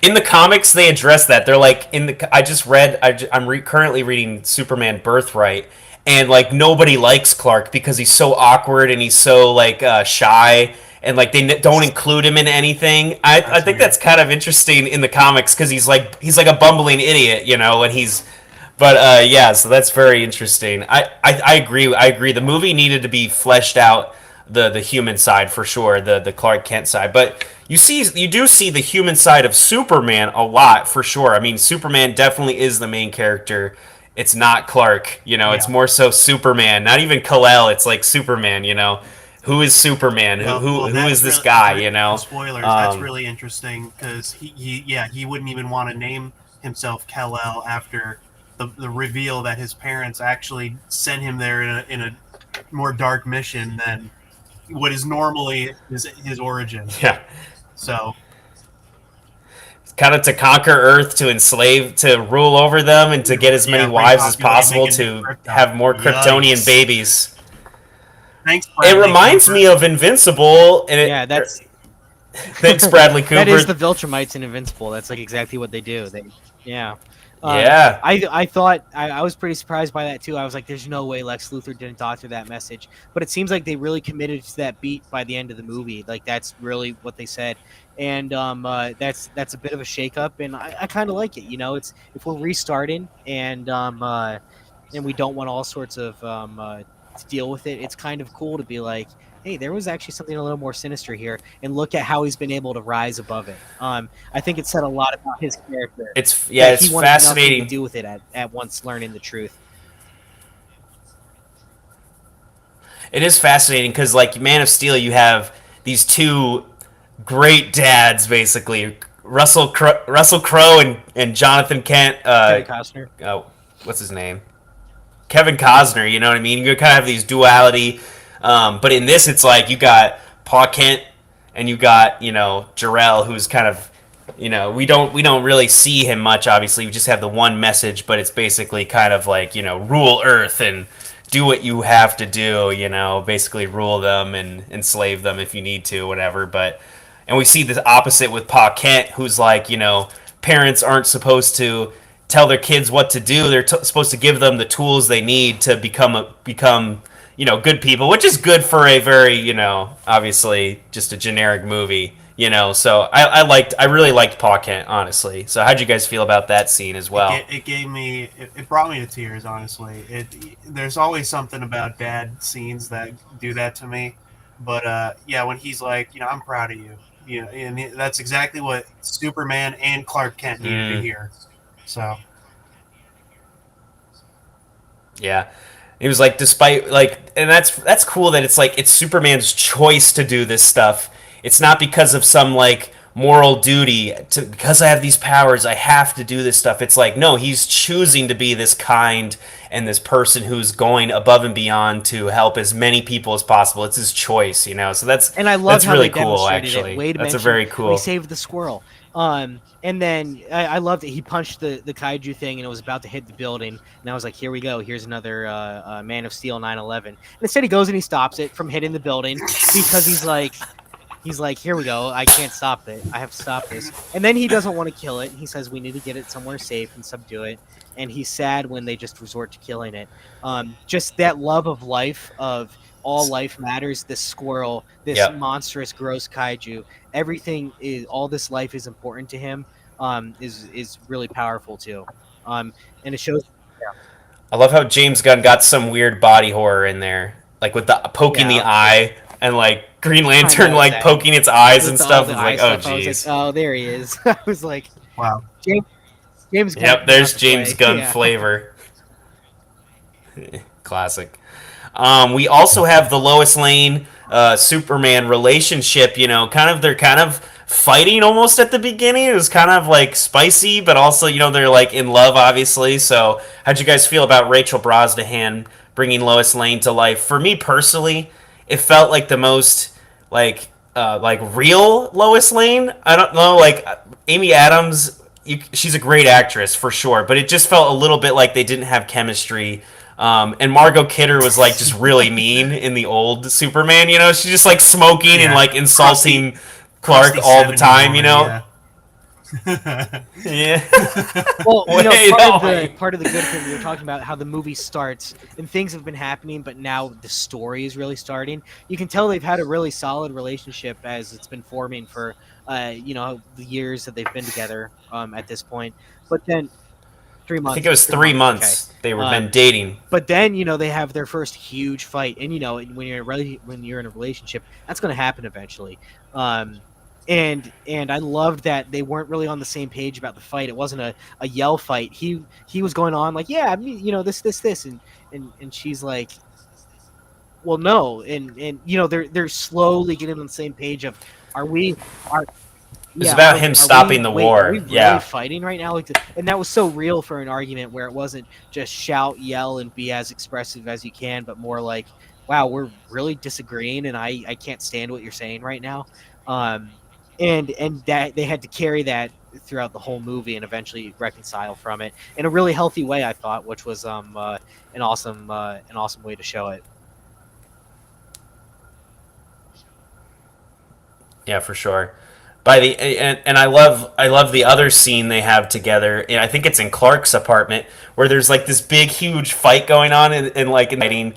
In the comics, they address that. They're like I'm currently reading Superman Birthright. And like nobody likes Clark because he's so awkward and he's so like shy, and like they don't include him in anything. I think that's kind of interesting in the comics because he's like a bumbling idiot, and he's. But so that's very interesting. I agree. The movie needed to be fleshed out, the human side for sure, the Clark Kent side. But you do see the human side of Superman a lot for sure. I mean, Superman definitely is the main character. It's not Clark, it's Yeah. more so Superman. Not even Kal-El, it's like Superman, Who is Superman? Who Well, who, well, who is that's this really guy, no spoilers. That's Um, really interesting because he wouldn't even want to name himself Kal-El after the reveal that his parents actually sent him there in a more dark mission than what is normally his origin. yeah. So Kind of to conquer Earth, to enslave, to rule over them, and to get as many yeah, wives as repopulate, make possible a new to Krypton. have more Kryptonian Yikes! babies. Thanks, It Bradley reminds Cooper. me of Invincible, and Yeah, that's thanks, Bradley Cooper. that is the Viltrumites in Invincible. That's like exactly what they do. Yeah. Yeah. I thought I was pretty surprised by that too. I was like, "There's no way Lex Luthor didn't doctor that message," but it seems like they really committed to that beat by the end of the movie. Like that's really what they said, and that's a bit of a shakeup, and I kind of like it. It's if we're restarting and we don't want all sorts of to deal with it. It's kind of cool to be like, hey, there was actually something a little more sinister here, and look at how he's been able to rise above it. I think it said a lot about his character. It's That he wanted nothing fascinating. to do with it at once learning the truth. It is fascinating because, like Man of Steel, you have these two great dads, basically Russell Crowe and Jonathan Kent. Kevin Costner. What's his name? Kevin Costner. You know what I mean? You kind of have these duality, but in this, it's like you got Pa Kent and you got Jarrell, who's kind of we don't really see him much. Obviously, we just have the one message, but it's basically kind of like rule Earth and do what you have to do. Basically rule them and enslave them if you need to, whatever. And we see the opposite with Pa Kent, who's like parents aren't supposed to tell their kids what to do. They're supposed to give them the tools they need to become good people, which is good for a very obviously just a generic movie. So I really liked Pa Kent, honestly. So how'd you guys feel about that scene as well? It brought me to tears. Honestly, there's always something about dad scenes that do that to me. But yeah, when he's like, I'm proud of you. And that's exactly what Superman and Clark Kent needed to hear. So yeah, he was like, despite and that's cool that it's like it's Superman's choice to do this stuff. It's not because of some moral duty because I have these powers I have to do this stuff. It's like no, he's choosing to be this kind and this person who's going above and beyond to help as many people as possible. It's his choice, So And I love how really they cool. demonstrated Actually, it. Wade that's a mentioned very cool. He saved the squirrel. And then I loved that he punched the kaiju thing and it was about to hit the building. And I was like, here we go. Here's another Man of Steel 9/11. And instead he goes and he stops it from hitting the building because he's like, here we go. I can't stop it. I have to stop this. And then he doesn't want to kill it. He says we need to get it somewhere safe and subdue it. And he's sad when they just resort to killing it. Just that love of life, of all life matters. This squirrel, this monstrous, gross kaiju, everything is all this life is important to him. Is really powerful too. And it shows. I love how James Gunn got some weird body horror in there, like with the poking the eye and Green Lantern poking its eyes and stuff. It's like, oh jeez. Oh, there he is. I was like, wow. James Gunn. Yep, there's James Gunn flavor. Classic. We also have the Lois Lane Superman relationship. They're kind of fighting almost at the beginning. It was kind of spicy, but also they're in love, obviously. So how'd you guys feel about Rachel Brosnahan bringing Lois Lane to life? For me personally, it felt like the most real Lois Lane. I don't know, Amy Adams. She's a great actress for sure, but it just felt a little bit like they didn't have chemistry. And Margot Kidder was just really mean in the old Superman. She's just smoking and insulting Clark all the time. Yeah. Yeah. Well, part of the good thing we were talking about how the movie starts and things have been happening, but now the story is really starting. You can tell they've had a really solid relationship as it's been forming for the years that they've been together at this point. But then 3 months. I think it was 3 months they were been dating. But then they have their first huge fight, and when you're in a relationship, that's going to happen eventually. and I loved that they weren't really on the same page about the fight. It wasn't a yell fight. He was going on like, yeah, this, and she's like, well, no, and they're slowly getting on the same page of, are we are It's yeah, about him stopping the wait, are war. we really Yeah. fighting right now? Like, and that was so real for an argument where it wasn't just shout, yell, and be as expressive as you can, but more like, wow, we're really disagreeing, and I can't stand what you're saying right now. Um, and that they had to carry that throughout the whole movie and eventually reconcile from it in a really healthy way, I thought, which was an awesome way to show it. Yeah, for sure. By the and I love the other scene they have together. And I think it's in Clark's apartment where there's like this big huge fight going on and like inviting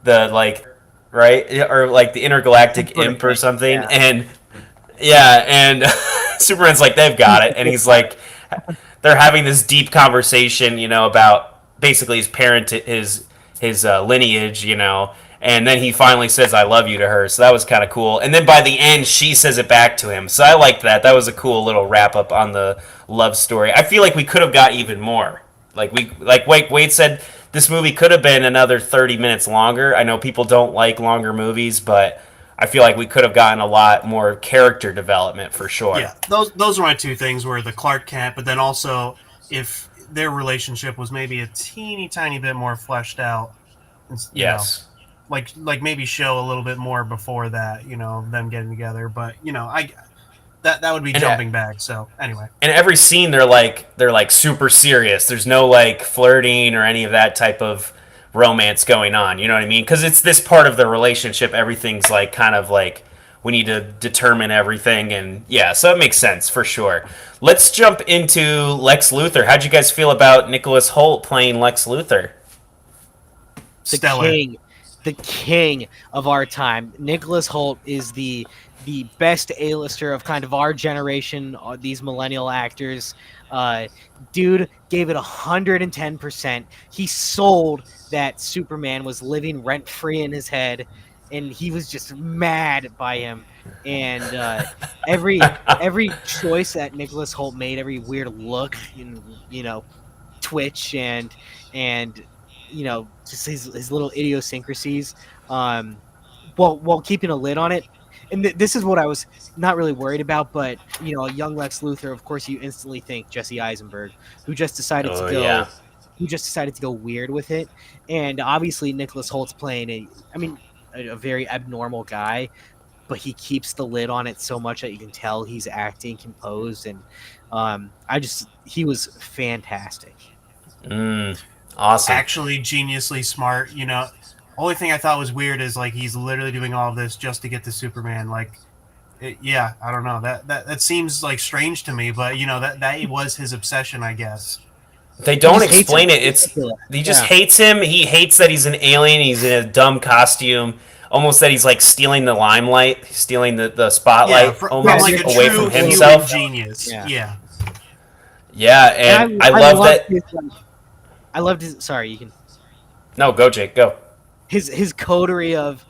the like right or like the intergalactic imp or something. Yeah. And yeah, and Superman's like, they've got it, and he's like, they're having this deep conversation, about basically his his lineage, and then he finally says, "I love you" to her. So that was kind of cool. And then by the end, she says it back to him. So I liked that. That was a cool little wrap up on the love story. I feel like we could have got even more. Like Wade said, this movie could have been another 30 minutes longer. I know people don't like longer movies, but I feel like we could have gotten a lot more character development for sure. Yeah, those are my two things, were the Clark Kent, but then also if their relationship was maybe a teeny tiny bit more fleshed out. Yes. Like maybe show a little bit more before that, them getting together. But that would be jumping back. So anyway, and every scene they're like super serious. There's no like flirting or any of that type of romance going on. You know what I mean? Because it's this part of the relationship. Everything's like kind of like we need to determine everything, and yeah, so it makes sense for sure. Let's jump into Lex Luthor. How'd you guys feel about Nicholas Hoult playing Lex Luthor? stellar. The king of our time. Nicholas Hoult is the best A-lister of kind of our generation, these millennial actors. Dude gave it 110%. He sold that Superman was living rent-free in his head, and he was just mad by him. And every choice that Nicholas Hoult made, every weird look, twitch and just his little idiosyncrasies, while keeping a lid on it. And this is what I was not really worried about, but a young Lex Luthor, of course, you instantly think Jesse Eisenberg, who just decided to go weird with it. And obviously Nicholas Holt's playing a very abnormal guy, but he keeps the lid on it so much that you can tell he's acting composed, and he was fantastic. Awesome. Actually, geniusly smart. Only thing I thought was weird is like he's literally doing all of this just to get to Superman. Like, I don't know. That seems like strange to me, but that was his obsession, I guess. They don't explain it. He just hates him. He hates that he's an alien. He's in a dumb costume. Almost that he's like stealing the limelight, stealing the spotlight, almost like away from himself. Genius. Yeah. Yeah, and I love that. I loved his. Sorry, you can. No, go Jake, go. His coterie of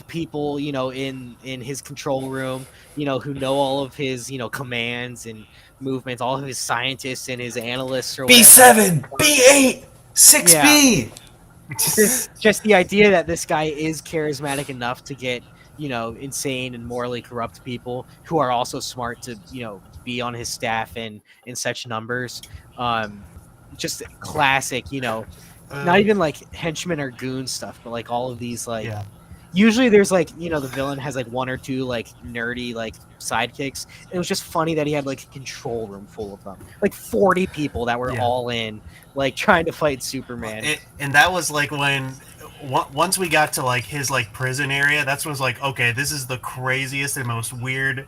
people, in his control room, who know all of his, commands and movements, all of his scientists and his analysts. Or B7, B8, 6B. Just the idea that this guy is charismatic enough to get, insane and morally corrupt people who are also smart to, be on his staff in such numbers. Just classic, not even like henchmen or goon stuff, but like all of these usually there's like, the villain has like one or two like nerdy like sidekicks. It was just funny that he had like a control room full of them, like 40 people that were all in like trying to fight Superman. And that was like when once we got to like his like prison area, that's when it was like, okay, this is the craziest and most weird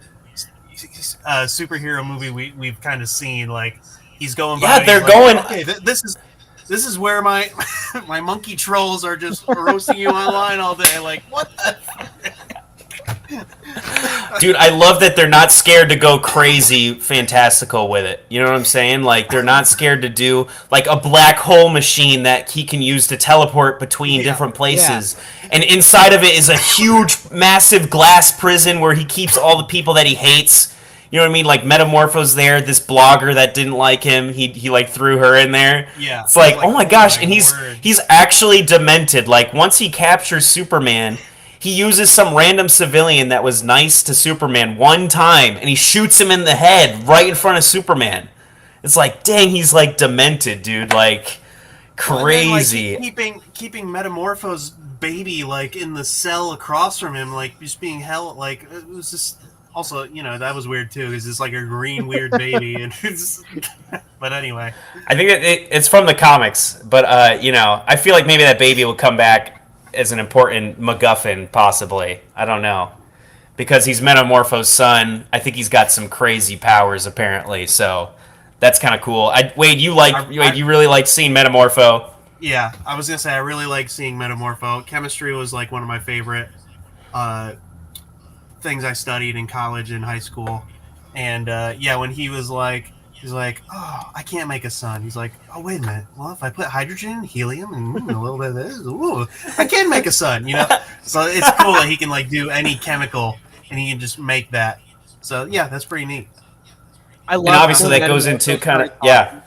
superhero movie we've kind of seen. Like he's going by. Yeah, they're going. Okay, this is where my my monkey trolls are just roasting you online all day. Like, what the? Dude, I love that they're not scared to go crazy fantastical with it. You know what I'm saying? Like, they're not scared to do, like, a black hole machine that he can use to teleport between different places. And inside of it is a huge, massive glass prison where he keeps all the people that he hates. You know what I mean? Like, Metamorpho's there, this blogger that didn't like him, he like, threw her in there. Yeah. It's like, oh my gosh, and he's actually demented. Like, once he captures Superman, he uses some random civilian that was nice to Superman one time, and he shoots him in the head right in front of Superman. It's like, dang, he's like demented, dude. Like, crazy. Well, keeping Metamorpho's baby like in the cell across from him, like just being held. Like it was just also, you know, that was weird too, because it's like a green weird baby, and it's. But anyway, I think it's from the comics, but you know, I feel like maybe that baby will come back as an important MacGuffin, possibly. I don't know. Because he's Metamorpho's son, I think he's got some crazy powers, apparently, so that's kind of cool. Wade, you really liked seeing Metamorpho. Yeah, I was going to say, I really like seeing Metamorpho. Chemistry was like one of my favorite things I studied in college and high school. And yeah, when he's like, oh, I can't make a sun. He's like, oh, wait a minute. Well, if I put hydrogen, helium, and a little bit of this, ooh, I can make a sun, you know? So it's cool that he can, like, do any chemical, and he can just make that. So, yeah, that's pretty neat. I love and obviously that goes into kind of, yeah.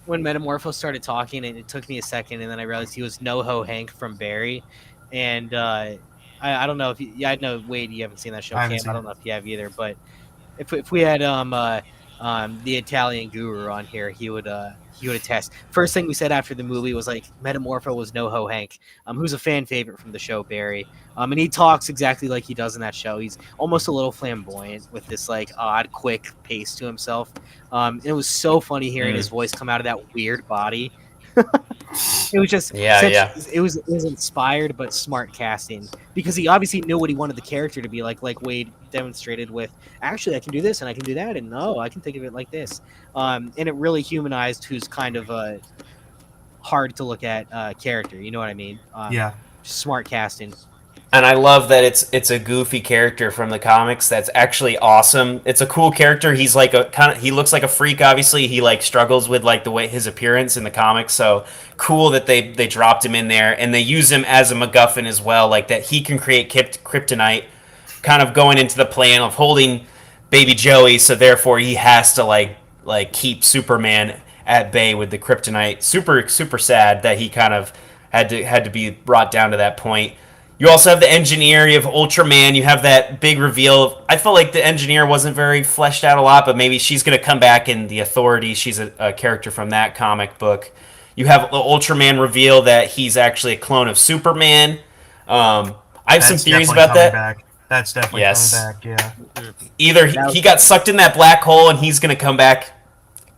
When Metamorpho started talking, and it took me a second, and then I realized he was NoHo Hank from Barry. And I don't know if you, I know, Wade, you haven't seen that show, Cam. I don't know if you have either, but if we had the Italian guru on here, he would attest. First thing we said after the movie was like Metamorpho was NoHo Hank, who's a fan favorite from the show Barry, and he talks exactly like he does in that show. He's almost a little flamboyant with this like odd, quick pace to himself. It was so funny hearing his voice come out of that weird body. It was just It was inspired but smart casting, because he obviously knew what he wanted the character to be like Wade demonstrated with, actually I can do this and I can do that, and no, I can think of it like this, and it really humanized who's kind of a hard to look at character, you know what I mean? Smart casting. And I love that it's a goofy character from the comics that's actually awesome. It's a cool character. He's like he looks like a freak, obviously. He like struggles with like the way his appearance in the comics. So cool that they dropped him in there, and they use him as a MacGuffin as well, like that he can create kryptonite, kind of going into the plan of holding baby Joey, so therefore he has to like keep Superman at bay with the kryptonite. Super sad that he kind of had to be brought down to that point. You also have the engineer, you have Ultraman, you have that big reveal. I felt like the engineer wasn't very fleshed out a lot, but maybe she's going to come back in The Authority. She's a character from that comic book. You have the Ultraman reveal that he's actually a clone of Superman. I have some theories about that. Back. That's definitely coming back, yeah. Either he got sucked in that black hole and he's going to come back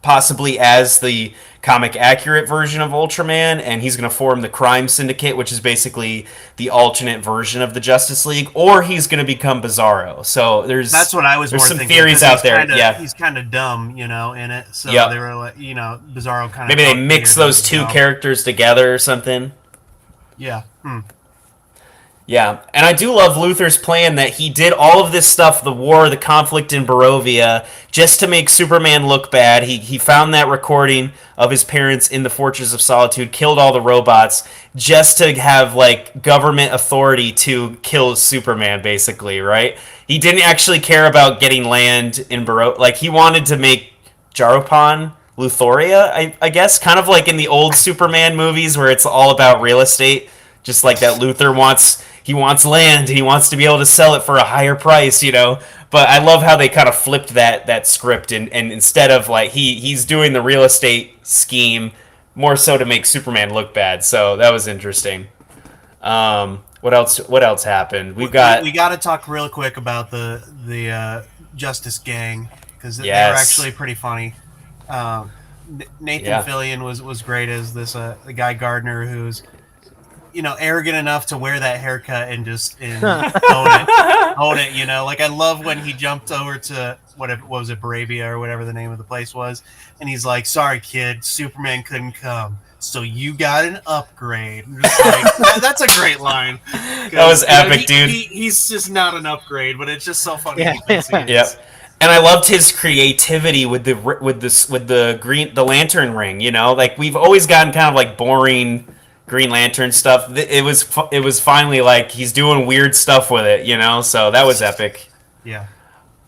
possibly as the comic accurate version of Ultraman, and he's going to form the Crime Syndicate, which is basically the alternate version of the Justice League, or he's going to become Bizarro. So that's what I was more some thinking, theories out there. He's kind of dumb, you know, in it. So they were like, you know, Bizarro kind of maybe they mix those two characters together or something. Yeah. Yeah, and I do love Luthor's plan that he did all of this stuff, the war, the conflict in Barovia, just to make Superman look bad. He found that recording of his parents in the Fortress of Solitude, killed all the robots, just to have, like, government authority to kill Superman, basically, right? He didn't actually care about getting land in Barovia. Like, he wanted to make Jaropan Luthoria, I guess, kind of like in the old Superman movies where it's all about real estate, just like that Luthor wants land, and he wants to be able to sell it for a higher price, you know. But I love how they kind of flipped that script, and instead of like he's doing the real estate scheme more so to make Superman look bad. So that was interesting. What else happened? We got to talk real quick about the Justice Gang, because they were actually pretty funny. Nathan Fillion was great as this the guy Gardner, who's, you know, arrogant enough to wear that haircut and just own it, you know. Like, I love when he jumped over to what was it, Baravia or whatever the name of the place was, and he's like, "Sorry, kid, Superman couldn't come. So you got an upgrade. Just like, that's a great line. That was epic, dude. He's just not an upgrade, but it's just so funny Yeah. he thinks he is. Yep. And I loved his creativity with the lantern ring. You know, like we've always gotten kind of like boring Green Lantern stuff. It was finally like he's doing weird stuff with it. You know, so that was epic. Yeah.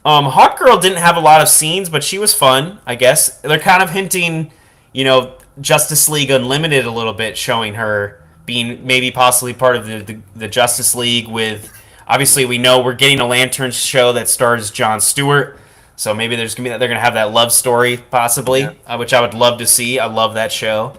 Hawkgirl didn't have a lot of scenes, but she was fun. I guess they're kind of hinting, Justice League Unlimited a little bit, showing her being maybe possibly part of the Justice League. With obviously we know we're getting a Lantern show that stars Jon Stewart, so maybe they're gonna have that love story possibly, which I would love to see. I love that show.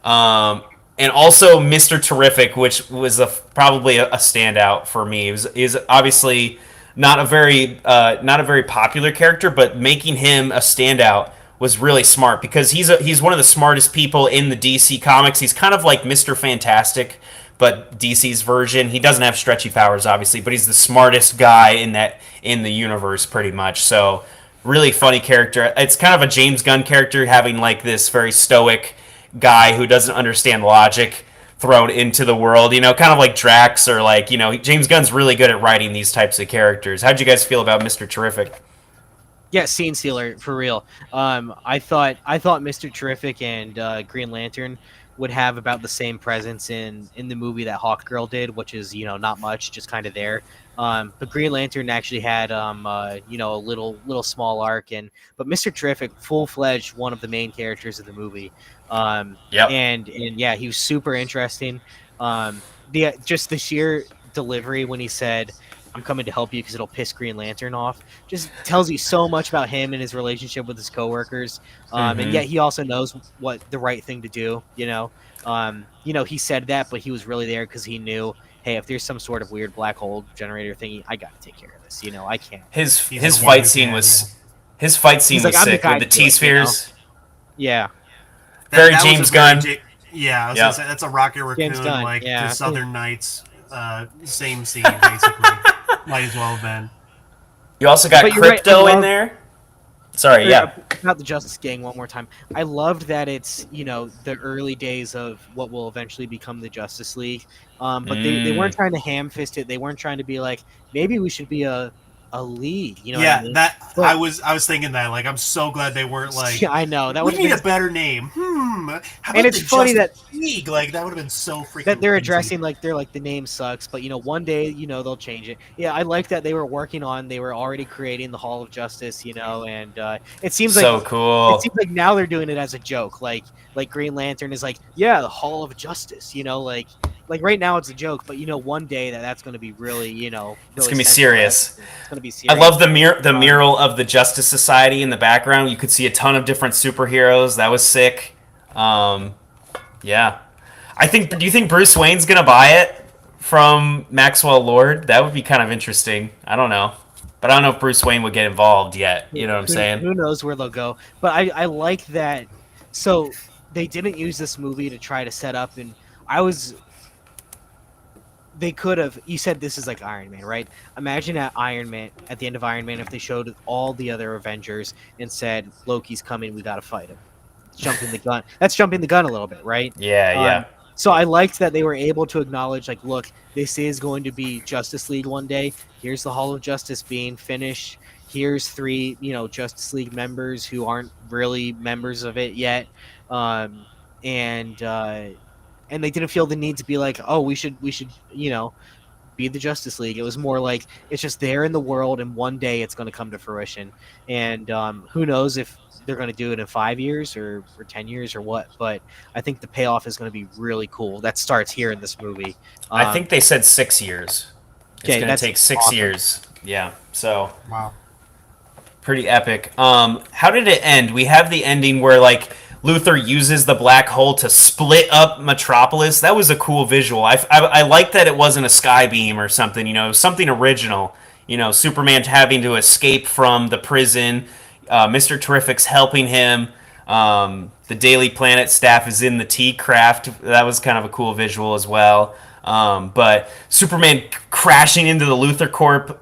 And also Mr. Terrific, which was probably a standout for me. Is obviously not a very popular character, but making him a standout was really smart because he's one of the smartest people in the DC comics. He's kind of like Mr. Fantastic, but DC's version. He doesn't have stretchy powers, obviously, but he's the smartest guy in the universe, pretty much. So really funny character. It's kind of a James Gunn character, having like this very stoic guy who doesn't understand logic thrown into the world, kind of like Drax, or like, James Gunn's really good at writing these types of characters. How'd you guys feel about Mr. Terrific? Yeah, scene stealer for real. I thought Mr. Terrific and Green Lantern would have about the same presence in the movie that Hawkgirl did, which is not much, just kind of there. But Green Lantern actually had a little small arc, but Mr. Terrific, full fledged, one of the main characters of the movie. Yep. And yeah, he was super interesting. Just the sheer delivery when he said, "I'm coming to help you because it'll piss Green Lantern off," just tells you so much about him and his relationship with his coworkers. And yet he also knows what the right thing to do. He said that, but he was really there because he knew, hey, if there's some sort of weird black hole generator thingy, I got to take care of this. I can't. His fight scene was sick with the T spheres. Yeah. Very James Gunn. Yeah, I was gonna say that's a Rocket Raccoon, the Southern Knights, same scene basically. Might as well have been. You also got Crypto in there. Sorry, yeah. About the Justice Gang one more time. I loved that it's the early days of what will eventually become the Justice League. But they weren't trying to ham-fist it. They weren't trying to be like, maybe we should be a league. What I mean? I was thinking that. Like, I'm so glad they weren't like. Yeah, I know that we would need a better name. How about and it's funny that League, like that would have been so freaking. That they're addressing they're like the name sucks, but one day they'll change it. Yeah, I like that they were already creating the Hall of Justice, and it seems so like cool. It seems like now they're doing it as a joke, like Green Lantern is like, yeah, the Hall of Justice, like right now it's a joke, but one day that's going to be really, really it's going to be serious. It's going to be serious. I love the mural of the Justice Society in the background. You could see a ton of different superheroes. That was sick. Yeah. Do you think Bruce Wayne's going to buy it from Maxwell Lord? That would be kind of interesting. I don't know. But I don't know if Bruce Wayne would get involved yet. You know what I'm saying? Who knows where they'll go. But I like that. So they didn't use this movie to try to set up, and they could have. You said this is like Iron Man, right? Imagine at the end of Iron Man, if they showed all the other Avengers and said, Loki's coming, we got to fight him. Jumping the gun. That's jumping the gun a little bit, right? Yeah. So I liked that they were able to acknowledge, like, look, this is going to be Justice League one day. Here's the Hall of Justice being finished. Here's 3, Justice League members who aren't really members of it yet. And they didn't feel the need to be like, oh, we should, be the Justice League. It was more like it's just there in the world, and one day it's going to come to fruition. And who knows if they're going to do it in 5 years or 10 years or what, but I think the payoff is going to be really cool. That starts here in this movie. I think they said 6 years. It's going to take 6 years. Yeah. So wow. Pretty epic. How did it end? We have the ending where like Luthor uses the black hole to split up Metropolis. That was a cool visual. I like that it wasn't a sky beam or something, something original. Superman having to escape from the prison. Mr. Terrific's helping him. The Daily Planet staff is in the T-Craft. That was kind of a cool visual as well. But Superman crashing into the Luthor Corp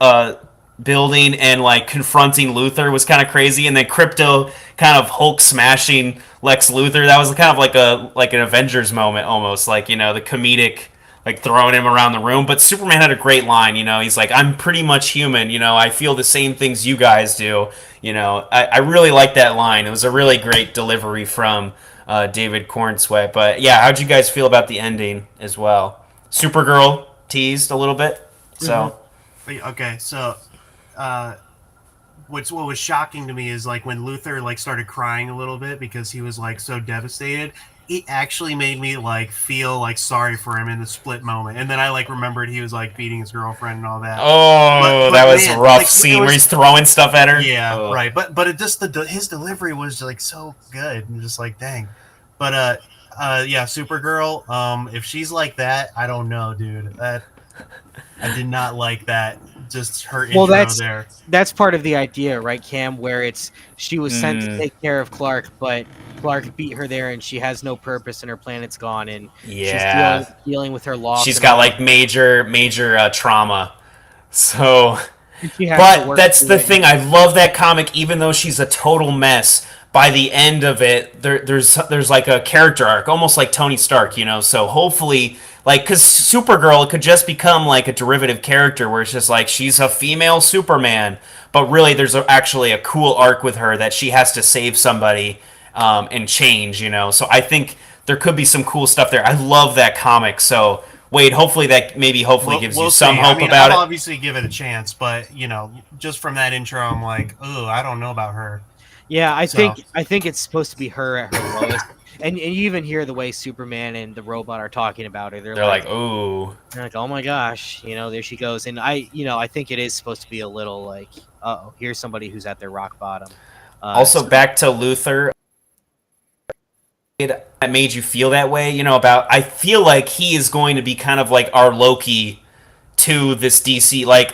building and like confronting Luthor was kind of crazy, and then Crypto kind of Hulk smashing Lex Luthor. That was kind of like an Avengers moment almost, like the comedic like throwing him around the room. But Superman had a great line. He's like, "I'm pretty much human. I feel the same things you guys do." I really like that line. It was a really great delivery from David Cornsweet. But yeah, how'd you guys feel about the ending as well? Supergirl teased a little bit, so. Okay, so what was shocking to me is like when Luther like started crying a little bit because he was like so devastated. It actually made me like feel like sorry for him in the split moment, and then I like remembered he was like beating his girlfriend and all that. Oh, that was man, a rough like, scene where he's throwing stuff at her. Yeah, Oh. right. But it just his delivery was like so good and just like dang. But yeah, Supergirl. If she's like that, I don't know, dude. That I did not like that. Just her intro there. That's part of the idea, right, Cam? Where she was sent to take care of Clark, but Clark beat her there, and she has no purpose, and her planet's gone, and Yeah. she's dealing with her loss. She's got like major trauma. So, but that's the thing. I love that comic, even though she's a total mess. By the end of it, there's like a character arc, almost like Tony Stark, So hopefully, like, because Supergirl could just become like a derivative character where it's just like she's a female Superman, but really there's actually a cool arc with her that she has to save somebody and change, So I think there could be some cool stuff there. I love that comic, so. Wade, hopefully gives you some hope about it. I'll obviously give it a chance, but just from that intro, I'm like, oh, I don't know about her. Yeah, I think it's supposed to be her at her lowest, and you even hear the way Superman and the robot are talking about her. They're like, ooh, they're like, oh my gosh, there she goes. And I think it is supposed to be a little like, oh, here's somebody who's at their rock bottom. Also, back to Luthor. That made you feel that way, about I feel like he is going to be kind of like our Loki to this DC, like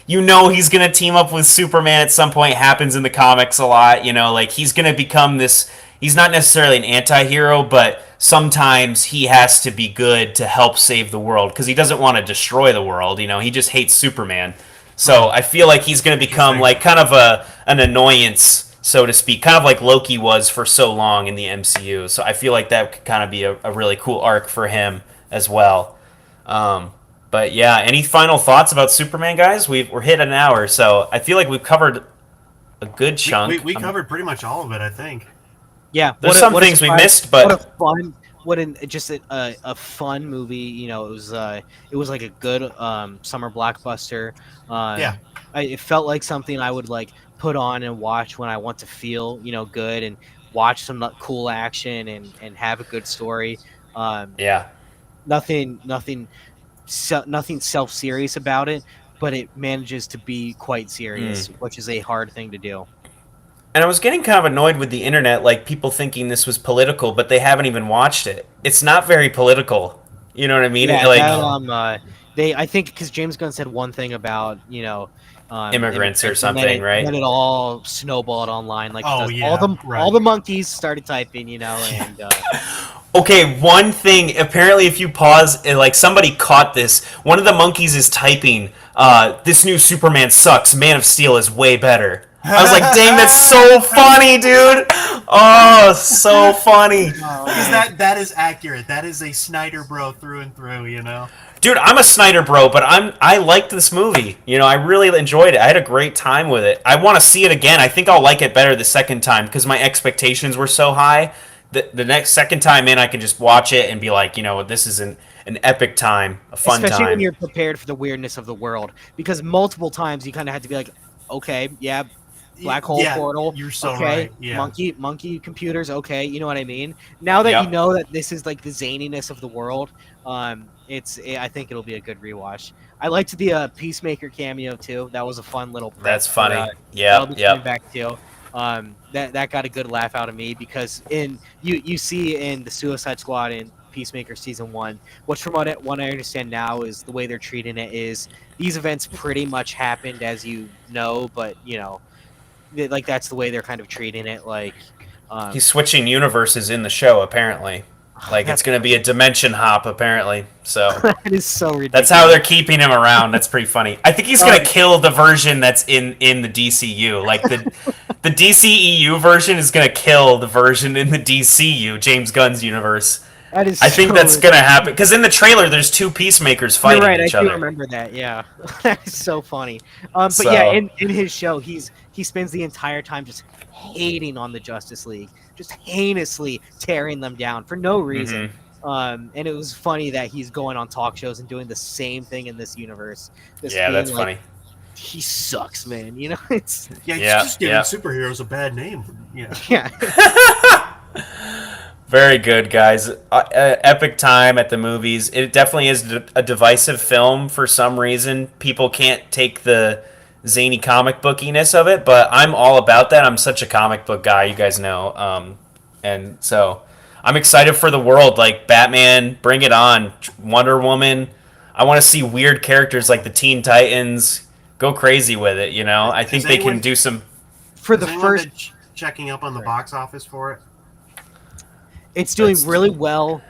he's gonna team up with Superman at some point. It happens in the comics a lot, like he's gonna become this. He's not necessarily an anti-hero, but sometimes he has to be good to help save the world because he doesn't want to destroy the world. He just hates Superman. So I feel like he's gonna become like kind of an annoyance, so to speak, kind of like Loki was for so long in the MCU. So I feel like that could kind of be a really cool arc for him as well. But yeah, any final thoughts about Superman, guys? We're hit an hour, so I feel like we've covered a good chunk. We covered pretty much all of it, I think. Yeah, there's some things we missed, but what a fun movie. It was like a good summer blockbuster. Yeah, it felt like something I would like put on and watch when I want to feel good and watch some cool action and have a good story. Yeah, nothing self-serious about it, but it manages to be quite serious, which is a hard thing to do. And I was getting kind of annoyed with the internet, like people thinking this was political, but they haven't even watched it. It's not very political. You know what I mean? Yeah, I think because James Gunn said one thing about immigrants or something, right? And then it all snowballed online. Like all the monkeys started typing, and. Okay, one thing. Apparently, if you pause, like somebody caught this. One of the monkeys is typing, "This new Superman sucks. Man of Steel is way better." I was like, "Dang, that's so funny, dude! Oh, so funny." Because that is accurate. That is a Snyder bro through and through, Dude, I'm a Snyder bro, but I liked this movie. I really enjoyed it. I had a great time with it. I want to see it again. I think I'll like it better the second time because my expectations were so high. The second time in, I can just watch it and be like, this is an epic time, a fun time. Especially when you're prepared for the weirdness of the world. Because multiple times you kind of had to be like, okay, yeah, black hole portal. You're so okay, right. Yeah. Monkey computers. Okay, you know what I mean. Now that you know that this is like the zaniness of the world, I think it'll be a good rewatch. I liked the Peacemaker cameo too. That was a fun little. That's funny. Yeah. Back to. That got a good laugh out of me because you see in the Suicide Squad in Peacemaker season 1, which from what I understand now is the way they're treating it is these events pretty much happened as but like that's the way they're kind of treating it. Like he's switching universes in the show apparently. Like it's going to be a dimension hop apparently. So That is so ridiculous. that's how they're keeping him around. That's pretty funny. I think he's going to kill the version that's in the DCU. Like the DCEU version is going to kill the version in the DCU, James Gunn's universe. That is I think so that's going to happen because in the trailer there's two peacemakers fighting You're right. each I do other. remember that. Yeah, that is so funny. But So- yeah, in his show, he spends the entire time just hating on the Justice League, just heinously tearing them down for no reason. Mm-hmm. And it was funny that he's going on talk shows and doing the same thing in this universe. Just Yeah, being that's like, funny. He sucks, man. You know, it's Yeah, he's Yeah, just giving yeah. superheroes a bad name. Yeah. yeah. Very good, guys. Epic time at the movies. It definitely is a divisive film for some reason. People can't take the zany comic bookiness of it, but I'm all about that. I'm such a comic book guy, you guys know. And so I'm excited for the world. Like Batman, bring it on. Wonder Woman. I want to see weird characters like the Teen Titans. Go crazy with it, you know? I think they can do some... For Has the anyone first been checking up on the box office for it? It's doing really well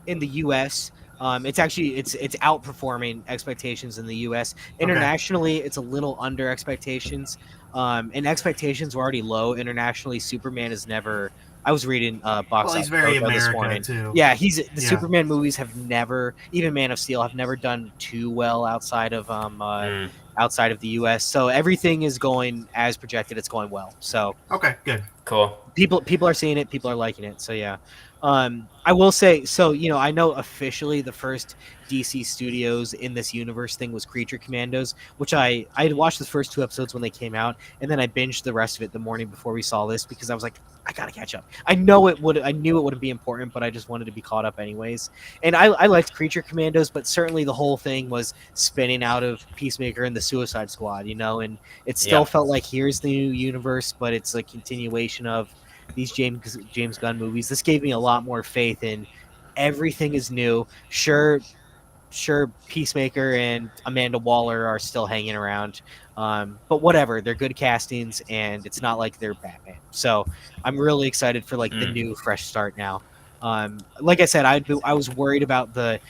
in the U.S. It's outperforming expectations in the U.S. Internationally, it's a little under expectations, and expectations were already low internationally. Superman is never. I was reading box Well, office he's very Dojo this American morning. too. Yeah, the Superman movies have never, even Man of Steel, have never done too well outside of the U.S. So everything is going as projected. It's going well. So Okay, good. Cool. people are seeing it, people are liking it, so yeah. I will say, so I know officially the first DC Studios in this universe thing was Creature Commandos, which I had watched the first 2 episodes when they came out, and then I binged the rest of it the morning before we saw this because I was like, I gotta catch up. I knew it wouldn't be important, but I just wanted to be caught up anyways. And I liked Creature Commandos, but certainly the whole thing was spinning out of Peacemaker and the Suicide Squad, and it still felt like here's the new universe, but it's a continuation of these James Gunn movies. This gave me a lot more faith in everything is new. Sure, Peacemaker and Amanda Waller are still hanging around, but whatever. They're good castings, and it's not like they're Batman. So I'm really excited for the new fresh start now. Like I said, I was worried about the.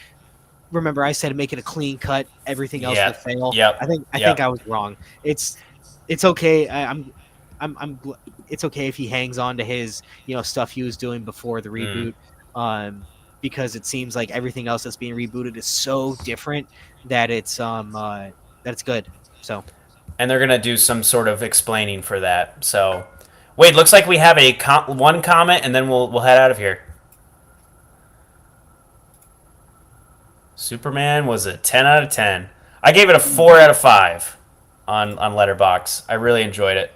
Remember, I said make it a clean cut. Everything else will fail. Yep. I think I was wrong. It's okay. It's okay if he hangs on to his stuff he was doing before the reboot, because it seems like everything else that's being rebooted is so different that it's good. So, And they're gonna do some sort of explaining for that. So, wait, looks like we have one comment, and then we'll head out of here. Superman was a 10 out of 10. I gave it a 4 out of 5 on Letterboxd. I really enjoyed it.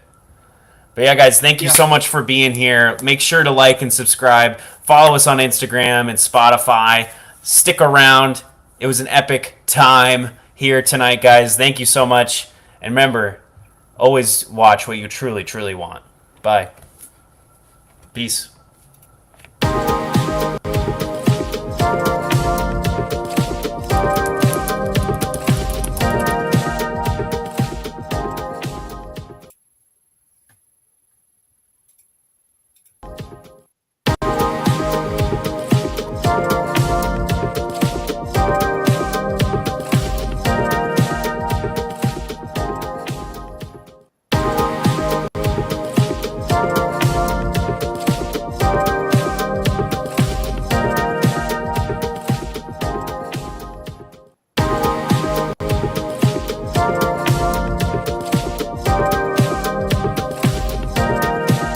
But yeah, guys, thank you so much for being here. Make sure to like and subscribe. Follow us on Instagram and Spotify. Stick around. It was an epic time here tonight, guys. Thank you so much. And remember, always watch what you truly, truly want. Bye. Peace.